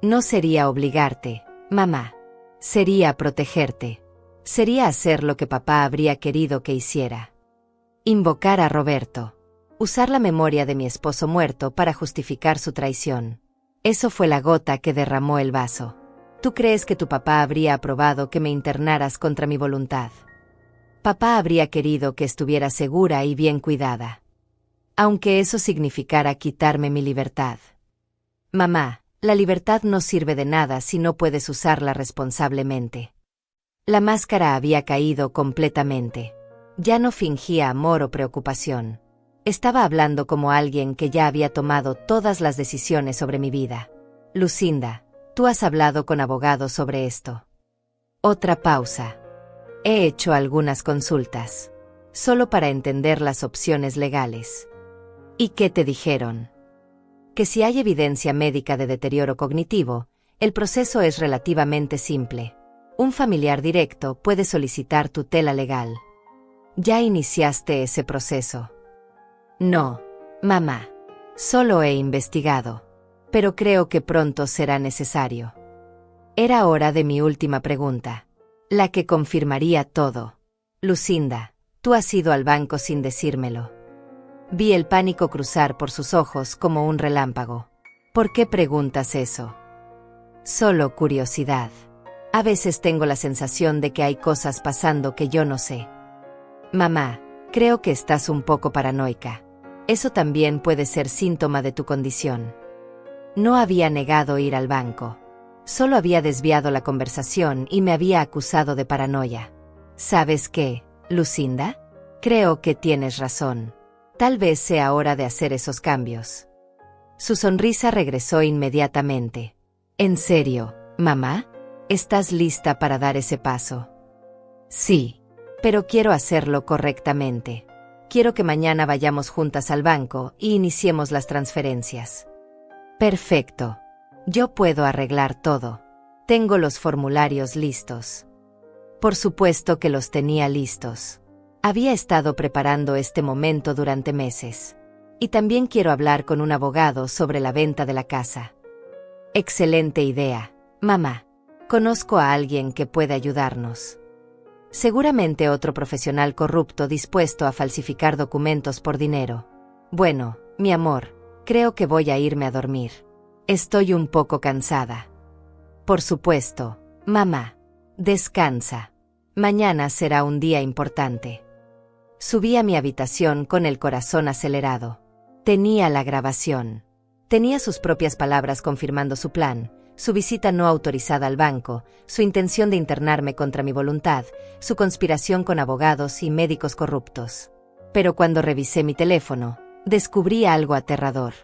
No sería obligarte, mamá. Sería protegerte. Sería hacer lo que papá habría querido que hiciera. Invocar a Roberto. Usar la memoria de mi esposo muerto para justificar su traición. Eso fue la gota que derramó el vaso. ¿Tú crees que tu papá habría aprobado que me internaras contra mi voluntad? Papá habría querido que estuviera segura y bien cuidada. Aunque eso significara quitarme mi libertad. Mamá, la libertad no sirve de nada si no puedes usarla responsablemente. La máscara había caído completamente. Ya no fingía amor o preocupación. Estaba hablando como alguien que ya había tomado todas las decisiones sobre mi vida. Lucinda, tú has hablado con abogados sobre esto. Otra pausa. He hecho algunas consultas. Solo para entender las opciones legales. ¿Y qué te dijeron? Que si hay evidencia médica de deterioro cognitivo, el proceso es relativamente simple. Un familiar directo puede solicitar tutela legal. ¿Ya iniciaste ese proceso? No, mamá. Solo he investigado. Pero creo que pronto será necesario. Era hora de mi última pregunta. La que confirmaría todo. Lucinda, tú has ido al banco sin decírmelo. Vi el pánico cruzar por sus ojos como un relámpago. ¿Por qué preguntas eso? Solo curiosidad. A veces tengo la sensación de que hay cosas pasando que yo no sé. Mamá, creo que estás un poco paranoica. Eso también puede ser síntoma de tu condición. No había negado ir al banco. Solo había desviado la conversación y me había acusado de paranoia. ¿Sabes qué, Lucinda? Creo que tienes razón. Tal vez sea hora de hacer esos cambios. Su sonrisa regresó inmediatamente. ¿En serio, mamá? ¿Estás lista para dar ese paso? Sí, pero quiero hacerlo correctamente. Quiero que mañana vayamos juntas al banco y iniciemos las transferencias. Perfecto. Yo puedo arreglar todo. Tengo los formularios listos. Por supuesto que los tenía listos. Había estado preparando este momento durante meses. Y también quiero hablar con un abogado sobre la venta de la casa. Excelente idea, mamá. Conozco a alguien que puede ayudarnos. Seguramente otro profesional corrupto dispuesto a falsificar documentos por dinero. Bueno, mi amor, creo que voy a irme a dormir. Estoy un poco cansada. Por supuesto, mamá. Descansa. Mañana será un día importante. Subí a mi habitación con el corazón acelerado. Tenía la grabación. Tenía sus propias palabras confirmando su plan, su visita no autorizada al banco, su intención de internarme contra mi voluntad, su conspiración con abogados y médicos corruptos. Pero cuando revisé mi teléfono, descubrí algo aterrador.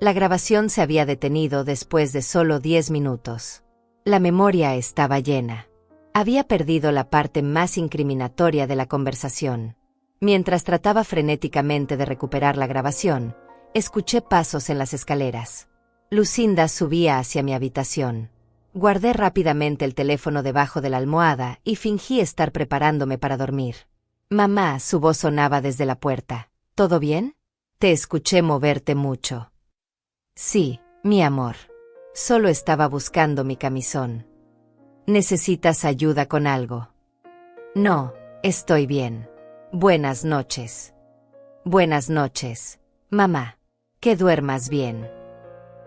La grabación se había detenido después de solo 10 minutos. La memoria estaba llena. Había perdido la parte más incriminatoria de la conversación. Mientras trataba frenéticamente de recuperar la grabación, escuché pasos en las escaleras. Lucinda subía hacia mi habitación. Guardé rápidamente el teléfono debajo de la almohada y fingí estar preparándome para dormir. Mamá, su voz sonaba desde la puerta. ¿Todo bien? Te escuché moverte mucho. Sí, mi amor. Solo estaba buscando mi camisón. ¿Necesitas ayuda con algo? No, estoy bien. Buenas noches. Buenas noches, mamá. Que duermas bien.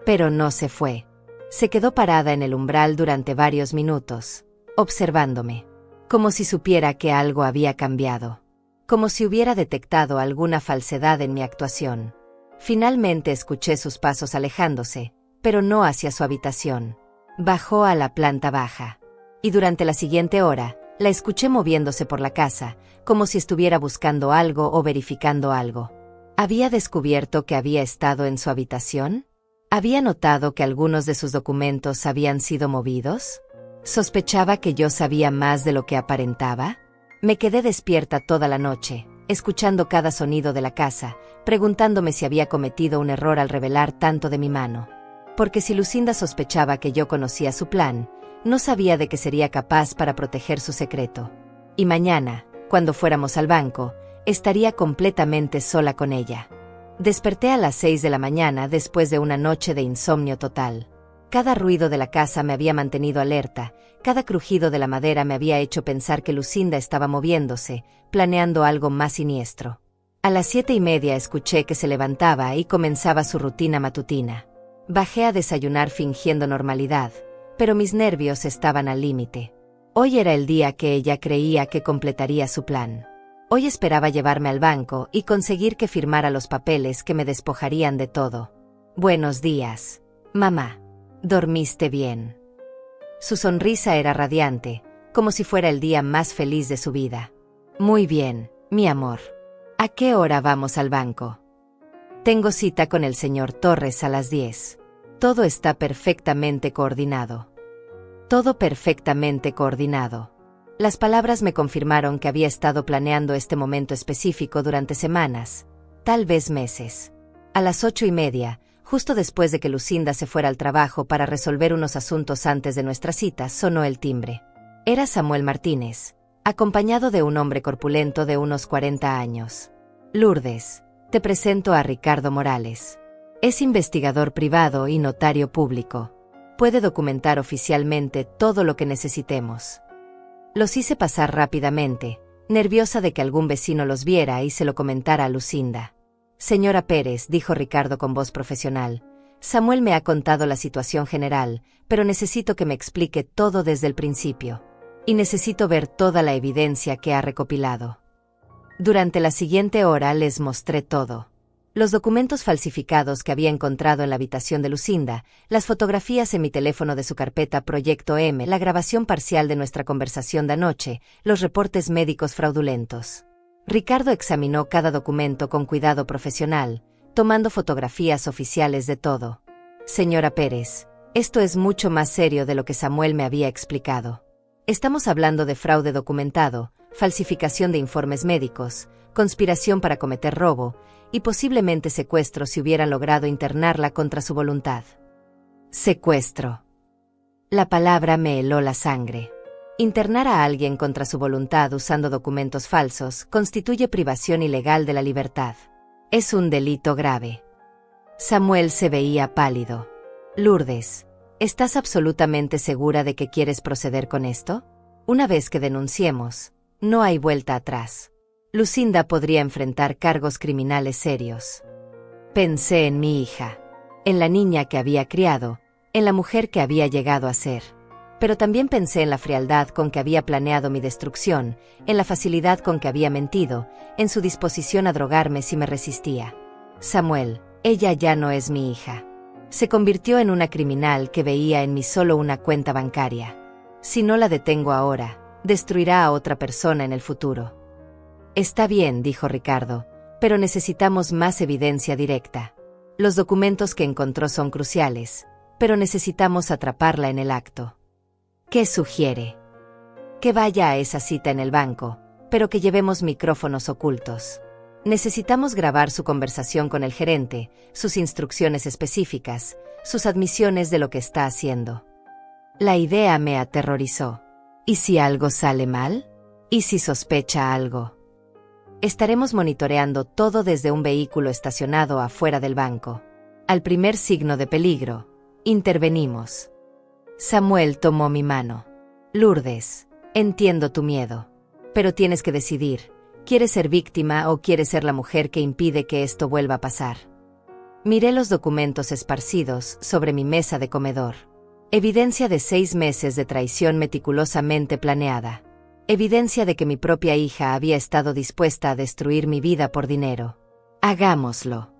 Pero no se fue. Se quedó parada en el umbral durante varios minutos, observándome, como si supiera que algo había cambiado, como si hubiera detectado alguna falsedad en mi actuación. Finalmente escuché sus pasos alejándose, pero no hacia su habitación. Bajó a la planta baja. Y durante la siguiente hora, la escuché moviéndose por la casa, como si estuviera buscando algo o verificando algo. ¿Había descubierto que había estado en su habitación? ¿Había notado que algunos de sus documentos habían sido movidos? ¿Sospechaba que yo sabía más de lo que aparentaba? Me quedé despierta toda la noche, escuchando cada sonido de la casa, preguntándome si había cometido un error al revelar tanto de mi mano. Porque si Lucinda sospechaba que yo conocía su plan, no sabía de qué sería capaz para proteger su secreto. Y mañana, cuando fuéramos al banco, estaría completamente sola con ella. Desperté a las 6 de la mañana después de una noche de insomnio total. Cada ruido de la casa me había mantenido alerta, cada crujido de la madera me había hecho pensar que Lucinda estaba moviéndose, planeando algo más siniestro. A las 7:30 escuché que se levantaba y comenzaba su rutina matutina. Bajé a desayunar fingiendo normalidad, pero mis nervios estaban al límite. Hoy era el día que ella creía que completaría su plan. Hoy esperaba llevarme al banco y conseguir que firmara los papeles que me despojarían de todo. Buenos días, mamá. ¿Dormiste bien? Su sonrisa era radiante, como si fuera el día más feliz de su vida. Muy bien, mi amor. ¿A qué hora vamos al banco? Tengo cita con el señor Torres a las 10. Todo está perfectamente coordinado. Todo perfectamente coordinado. Las palabras me confirmaron que había estado planeando este momento específico durante semanas, tal vez meses. A las 8:30, justo después de que Lucinda se fuera al trabajo para resolver unos asuntos antes de nuestra cita, sonó el timbre. Era Samuel Martínez, acompañado de un hombre corpulento de unos 40 años. Lourdes, te presento a Ricardo Morales. Es investigador privado y notario público. Puede documentar oficialmente todo lo que necesitemos. Los hice pasar rápidamente, nerviosa de que algún vecino los viera y se lo comentara a Lucinda. Señora Pérez, dijo Ricardo con voz profesional, Samuel me ha contado la situación general, pero necesito que me explique todo desde el principio. Y necesito ver toda la evidencia que ha recopilado. Durante la siguiente hora les mostré todo. Los documentos falsificados que había encontrado en la habitación de Lucinda, las fotografías en mi teléfono de su carpeta Proyecto M, la grabación parcial de nuestra conversación de anoche, los reportes médicos fraudulentos. Ricardo examinó cada documento con cuidado profesional, tomando fotografías oficiales de todo. Señora Pérez, esto es mucho más serio de lo que Samuel me había explicado. Estamos hablando de fraude documentado, falsificación de informes médicos, conspiración para cometer robo, y posiblemente secuestro si hubieran logrado internarla contra su voluntad. Secuestro. La palabra me heló la sangre. Internar a alguien contra su voluntad usando documentos falsos constituye privación ilegal de la libertad. Es un delito grave. Samuel se veía pálido. Lourdes, ¿estás absolutamente segura de que quieres proceder con esto? Una vez que denunciemos, no hay vuelta atrás. Lucinda podría enfrentar cargos criminales serios. Pensé en mi hija, en la niña que había criado, en la mujer que había llegado a ser. Pero también pensé en la frialdad con que había planeado mi destrucción, en la facilidad con que había mentido, en su disposición a drogarme si me resistía. Samuel, ella ya no es mi hija. Se convirtió en una criminal que veía en mí solo una cuenta bancaria. Si no la detengo ahora, destruirá a otra persona en el futuro. Está bien, dijo Ricardo, pero necesitamos más evidencia directa. Los documentos que encontró son cruciales, pero necesitamos atraparla en el acto. ¿Qué sugiere? Que vaya a esa cita en el banco, pero que llevemos micrófonos ocultos. Necesitamos grabar su conversación con el gerente, sus instrucciones específicas, sus admisiones de lo que está haciendo. La idea me aterrorizó. ¿Y si algo sale mal? ¿Y si sospecha algo? Estaremos monitoreando todo desde un vehículo estacionado afuera del banco. Al primer signo de peligro, intervenimos. Samuel tomó mi mano. Lourdes, entiendo tu miedo. Pero tienes que decidir, ¿quieres ser víctima o quieres ser la mujer que impide que esto vuelva a pasar? Miré los documentos esparcidos sobre mi mesa de comedor. Evidencia de 6 meses de traición meticulosamente planeada. Evidencia de que mi propia hija había estado dispuesta a destruir mi vida por dinero. Hagámoslo.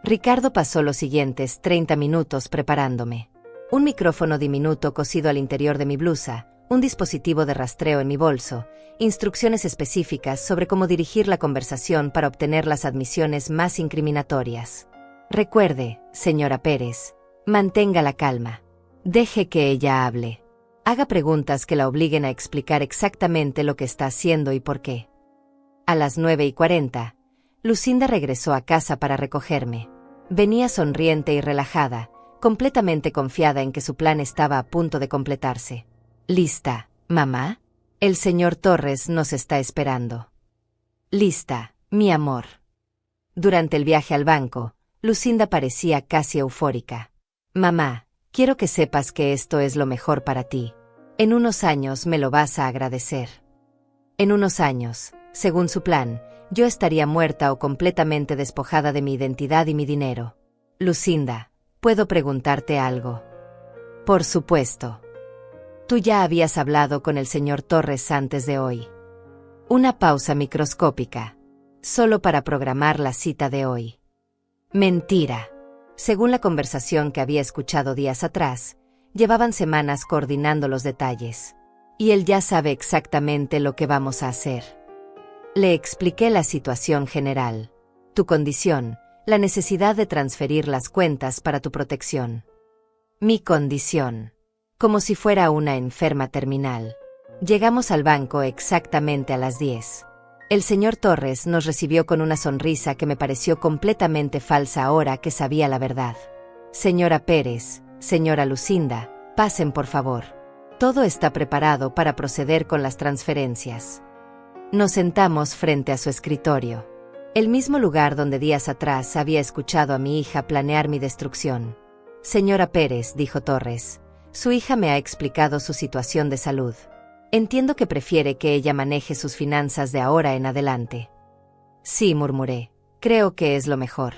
Ricardo pasó los siguientes 30 minutos preparándome. Un micrófono diminuto cosido al interior de mi blusa, un dispositivo de rastreo en mi bolso, instrucciones específicas sobre cómo dirigir la conversación para obtener las admisiones más incriminatorias. Recuerde, señora Pérez, mantenga la calma. Deje que ella hable. Haga preguntas que la obliguen a explicar exactamente lo que está haciendo y por qué. A las 9:40, Lucinda regresó a casa para recogerme. Venía sonriente y relajada, completamente confiada en que su plan estaba a punto de completarse. ¿Lista, mamá? El señor Torres nos está esperando. Lista, mi amor. Durante el viaje al banco, Lucinda parecía casi eufórica. Mamá, quiero que sepas que esto es lo mejor para ti. En unos años me lo vas a agradecer. En unos años, según su plan, Yo estaría muerta o completamente despojada de mi identidad y mi dinero. Lucinda, ¿puedo preguntarte algo? Por supuesto. Tú ya habías hablado con el señor Torres antes de hoy. Una pausa microscópica. Solo para programar la cita de hoy. Mentira. Según la conversación que había escuchado días atrás, llevaban semanas coordinando los detalles. Y él ya sabe exactamente lo que vamos a hacer. Le expliqué la situación general. Tu condición, la necesidad de transferir las cuentas para tu protección. Mi condición. Como si fuera una enferma terminal. Llegamos al banco exactamente a las 10. El señor Torres nos recibió con una sonrisa que me pareció completamente falsa ahora que sabía la verdad. Señora Pérez, señora Lucinda, pasen por favor. Todo está preparado para proceder con las transferencias. Nos sentamos frente a su escritorio. El mismo lugar donde días atrás había escuchado a mi hija planear mi destrucción. Señora Pérez, dijo Torres, su hija me ha explicado su situación de salud. Entiendo que prefiere que ella maneje sus finanzas de ahora en adelante. Sí, murmuré, creo que es lo mejor.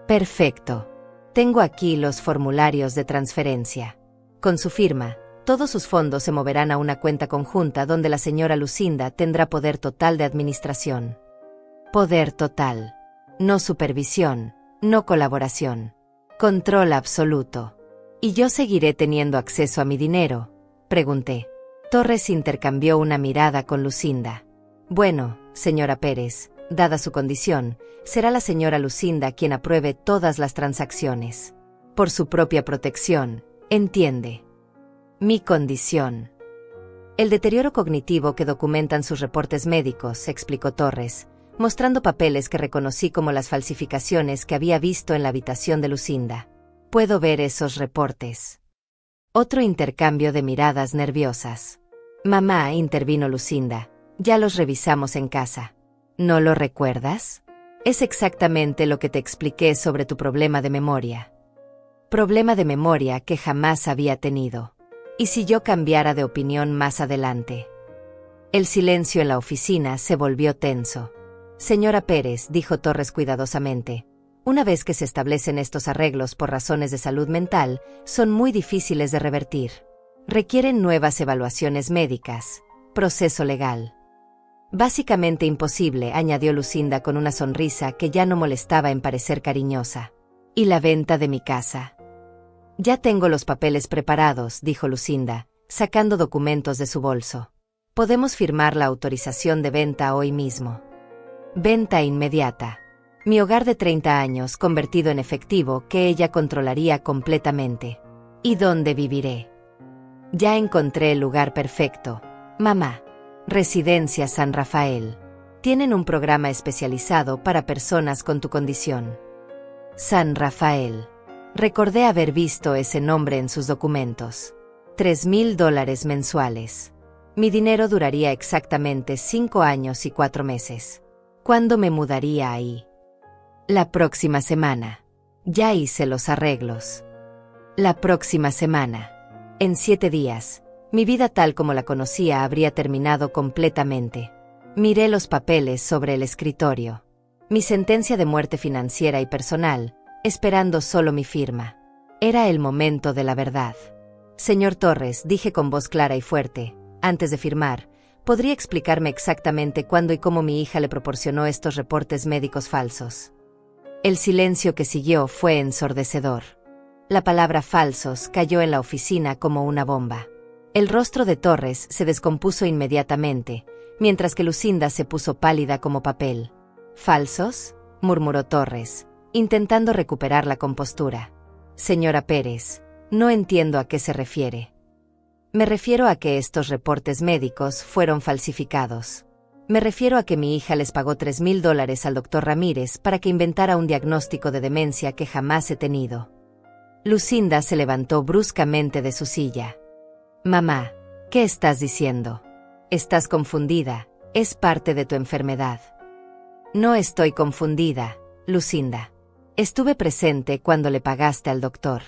Perfecto. Tengo aquí los formularios de transferencia. Con su firma, todos sus fondos se moverán a una cuenta conjunta donde la señora Lucinda tendrá poder total de administración. Poder total. No supervisión, no colaboración. Control absoluto. ¿Y yo seguiré teniendo acceso a mi dinero?, pregunté. Torres intercambió una mirada con Lucinda. Bueno, señora Pérez, dada su condición, será la señora Lucinda quien apruebe todas las transacciones. Por su propia protección, entiende. Mi condición. El deterioro cognitivo que documentan sus reportes médicos, explicó Torres, mostrando papeles que reconocí como las falsificaciones que había visto en la habitación de Lucinda. Puedo ver esos reportes. Otro intercambio de miradas nerviosas. Mamá, intervino Lucinda, ya los revisamos en casa. ¿No lo recuerdas? Es exactamente lo que te expliqué sobre tu problema de memoria. Problema de memoria que jamás había tenido. ¿Y si yo cambiara de opinión más adelante? El silencio en la oficina se volvió tenso. Señora Pérez, dijo Torres cuidadosamente, una vez que se establecen estos arreglos por razones de salud mental, son muy difíciles de revertir. Requieren nuevas evaluaciones médicas, proceso legal. Básicamente imposible, añadió Lucinda con una sonrisa que ya no molestaba en parecer cariñosa. ¿Y la venta de mi casa? Ya tengo los papeles preparados, dijo Lucinda, sacando documentos de su bolso. Podemos firmar la autorización de venta hoy mismo. Venta inmediata. Mi hogar de 30 años convertido en efectivo que ella controlaría completamente. ¿Y dónde viviré? Ya encontré el lugar perfecto. Mamá. Residencia San Rafael. Tienen un programa especializado para personas con tu condición. San Rafael. Recordé haber visto ese nombre en sus documentos. $3,000 mensuales. Mi dinero duraría exactamente 5 años y 4 meses. ¿Cuándo me mudaría ahí? La próxima semana. Ya hice los arreglos. La próxima semana. En 7 días, mi vida tal como la conocía habría terminado completamente. Miré los papeles sobre el escritorio. Mi sentencia de muerte financiera y personal, esperando solo mi firma. Era el momento de la verdad. Señor Torres, dije con voz clara y fuerte, antes de firmar, ¿podría explicarme exactamente cuándo y cómo mi hija le proporcionó estos reportes médicos falsos? El silencio que siguió fue ensordecedor. La palabra falsos cayó en la oficina como una bomba. El rostro de Torres se descompuso inmediatamente, mientras que Lucinda se puso pálida como papel. ¿Falsos?, murmuró Torres, intentando recuperar la compostura. Señora Pérez, no entiendo a qué se refiere. Me refiero a que estos reportes médicos fueron falsificados. Me refiero a que mi hija les pagó $3,000 al doctor Ramírez para que inventara un diagnóstico de demencia que jamás he tenido. Lucinda se levantó bruscamente de su silla. Mamá, ¿qué estás diciendo? Estás confundida, es parte de tu enfermedad. No estoy confundida, Lucinda. Estuve presente cuando le pagaste al doctor.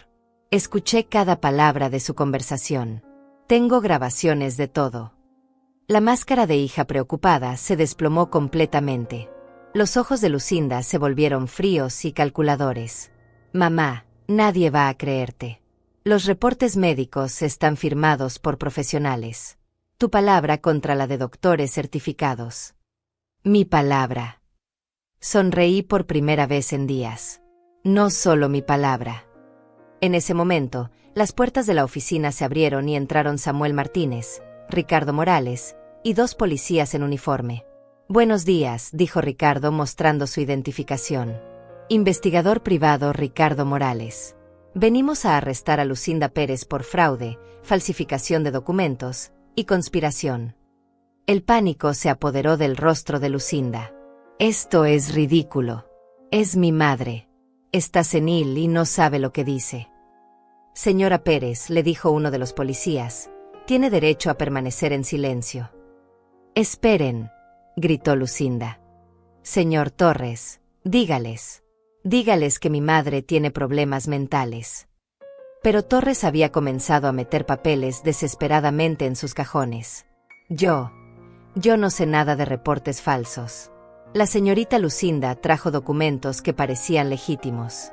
Escuché cada palabra de su conversación. Tengo grabaciones de todo. La máscara de hija preocupada se desplomó completamente. Los ojos de Lucinda se volvieron fríos y calculadores. Mamá, nadie va a creerte. Los reportes médicos están firmados por profesionales. Tu palabra contra la de doctores certificados. Mi palabra. Sonreí por primera vez en días. No solo mi palabra. En ese momento, las puertas de la oficina se abrieron y entraron Samuel Martínez, Ricardo Morales y 2 policías en uniforme. Buenos días, dijo Ricardo mostrando su identificación. Investigador privado Ricardo Morales. Venimos a arrestar a Lucinda Pérez por fraude, falsificación de documentos y conspiración. El pánico se apoderó del rostro de Lucinda. Esto es ridículo. Es mi madre. Está senil y no sabe lo que dice. Señora Pérez, le dijo uno de los policías, tiene derecho a permanecer en silencio. Esperen, gritó Lucinda. Señor Torres, dígales que mi madre tiene problemas mentales. Pero Torres había comenzado a meter papeles desesperadamente en sus cajones. Yo no sé nada de reportes falsos. La señorita Lucinda trajo documentos que parecían legítimos.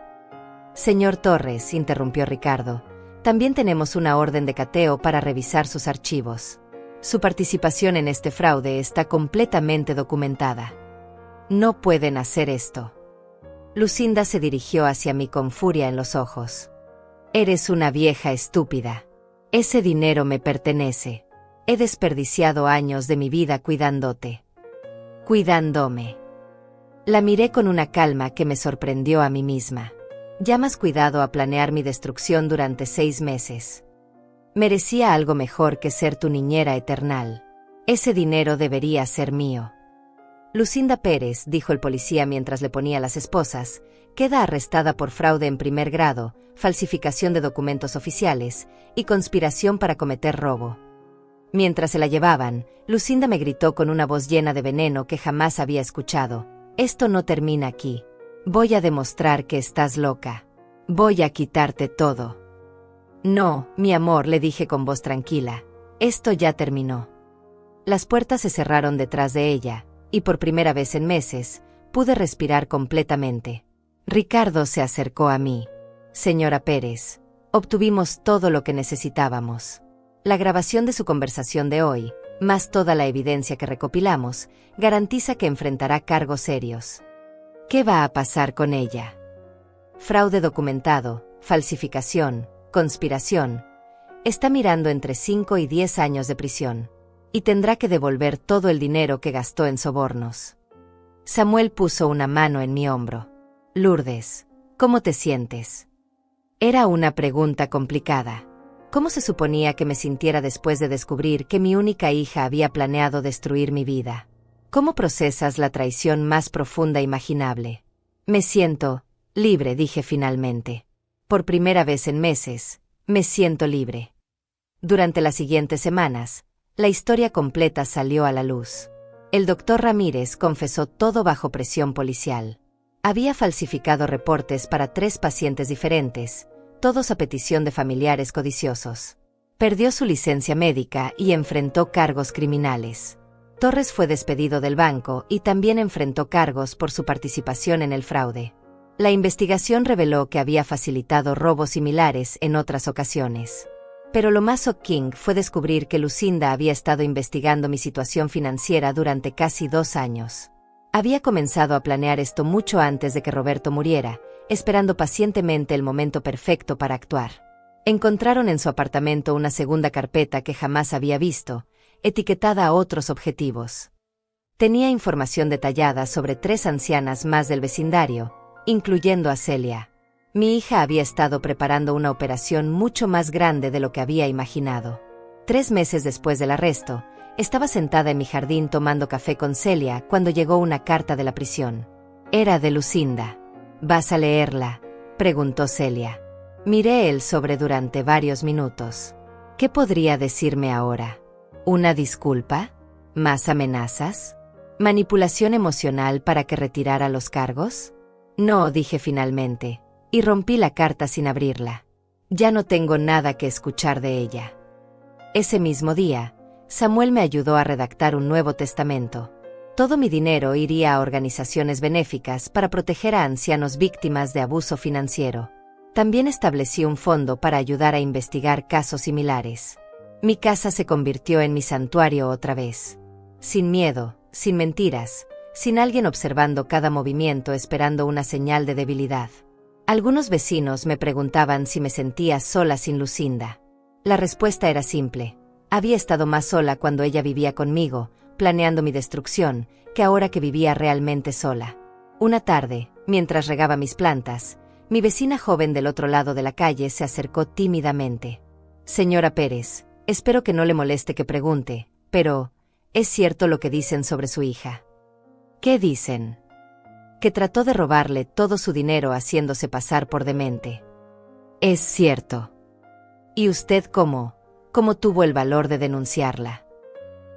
Señor Torres, interrumpió Ricardo, también tenemos una orden de cateo para revisar sus archivos. Su participación en este fraude está completamente documentada. No pueden hacer esto. Lucinda se dirigió hacia mí con furia en los ojos. Eres una vieja estúpida. Ese dinero me pertenece. He desperdiciado años de mi vida cuidándote. Cuidándome. La miré con una calma que me sorprendió a mí misma. Llamas cuidado a planear mi destrucción durante 6 meses. Merecía algo mejor que ser tu niñera eternal. Ese dinero debería ser mío. Lucinda Pérez, dijo el policía mientras le ponía las esposas, queda arrestada por fraude en primer grado, falsificación de documentos oficiales y conspiración para cometer robo. Mientras se la llevaban, Lucinda me gritó con una voz llena de veneno que jamás había escuchado. Esto no termina aquí. Voy a demostrar que estás loca. Voy a quitarte todo. No, mi amor, le dije con voz tranquila. Esto ya terminó. Las puertas se cerraron detrás de ella, y por primera vez en meses, pude respirar completamente. Ricardo se acercó a mí. Señora Pérez, obtuvimos todo lo que necesitábamos. La grabación de su conversación de hoy, más toda la evidencia que recopilamos, garantiza que enfrentará cargos serios. ¿Qué va a pasar con ella? Fraude documentado, falsificación, conspiración. Está mirando entre 5 y 10 años de prisión. Y tendrá que devolver todo el dinero que gastó en sobornos. Samuel puso una mano en mi hombro. Lourdes, ¿cómo te sientes? Era una pregunta complicada. ¿Cómo se suponía que me sintiera después de descubrir que mi única hija había planeado destruir mi vida? ¿Cómo procesas la traición más profunda imaginable? Me siento libre, dije finalmente. Por primera vez en meses, me siento libre. Durante las siguientes semanas, la historia completa salió a la luz. El doctor Ramírez confesó todo bajo presión policial. Había falsificado reportes para 3 pacientes diferentes, todos a petición de familiares codiciosos. Perdió su licencia médica y enfrentó cargos criminales. Torres fue despedido del banco y también enfrentó cargos por su participación en el fraude. La investigación reveló que había facilitado robos similares en otras ocasiones. Pero lo más shocking fue descubrir que Lucinda había estado investigando mi situación financiera durante casi 2 años. Había comenzado a planear esto mucho antes de que Roberto muriera, esperando pacientemente el momento perfecto para actuar. Encontraron en su apartamento una segunda carpeta que jamás había visto, etiquetada a otros objetivos. Tenía información detallada sobre 3 ancianas más del vecindario, incluyendo a Celia. Mi hija había estado preparando una operación mucho más grande de lo que había imaginado. 3 meses después del arresto, estaba sentada en mi jardín tomando café con Celia cuando llegó una carta de la prisión. Era de Lucinda. ¿Vas a leerla?, preguntó Celia. Miré el sobre durante varios minutos. ¿Qué podría decirme ahora? ¿Una disculpa? ¿Más amenazas? ¿Manipulación emocional para que retirara los cargos? No, dije finalmente, y rompí la carta sin abrirla. Ya no tengo nada que escuchar de ella. Ese mismo día, Samuel me ayudó a redactar un nuevo testamento. Todo mi dinero iría a organizaciones benéficas para proteger a ancianos víctimas de abuso financiero. También establecí un fondo para ayudar a investigar casos similares. Mi casa se convirtió en mi santuario otra vez. Sin miedo, sin mentiras, sin alguien observando cada movimiento esperando una señal de debilidad. Algunos vecinos me preguntaban si me sentía sola sin Lucinda. La respuesta era simple. Había estado más sola cuando ella vivía conmigo, planeando mi destrucción, que ahora que vivía realmente sola. Una tarde, mientras regaba mis plantas, mi vecina joven del otro lado de la calle se acercó tímidamente. Señora Pérez, espero que no le moleste que pregunte, pero ¿es cierto lo que dicen sobre su hija? ¿Qué dicen? Que trató de robarle todo su dinero haciéndose pasar por demente. Es cierto. ¿Y usted cómo tuvo el valor de denunciarla?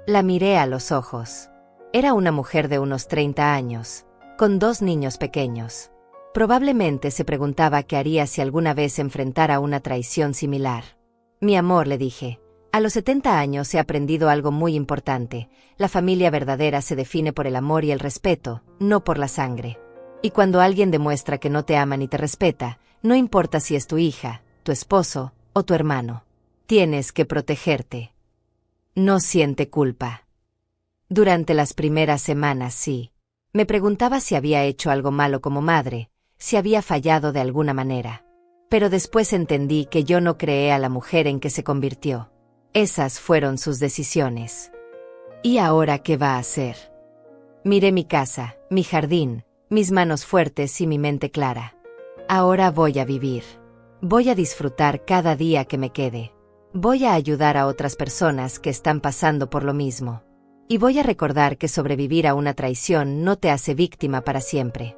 La miré a los ojos. Era una mujer de unos 30 años, con 2 niños pequeños. Probablemente se preguntaba qué haría si alguna vez enfrentara una traición similar. Mi amor, le dije, a los 70 años he aprendido algo muy importante. La familia verdadera se define por el amor y el respeto, no por la sangre. Y cuando alguien demuestra que no te ama ni te respeta, no importa si es tu hija, tu esposo o tu hermano. Tienes que protegerte. No siente culpa. Durante las primeras semanas sí. Me preguntaba si había hecho algo malo como madre, si había fallado de alguna manera. Pero después entendí que yo no creé a la mujer en que se convirtió. Esas fueron sus decisiones. ¿Y ahora qué va a hacer? Miré mi casa, mi jardín, mis manos fuertes y mi mente clara. Ahora voy a vivir. Voy a disfrutar cada día que me quede. Voy a ayudar a otras personas que están pasando por lo mismo. Y voy a recordar que sobrevivir a una traición no te hace víctima para siempre.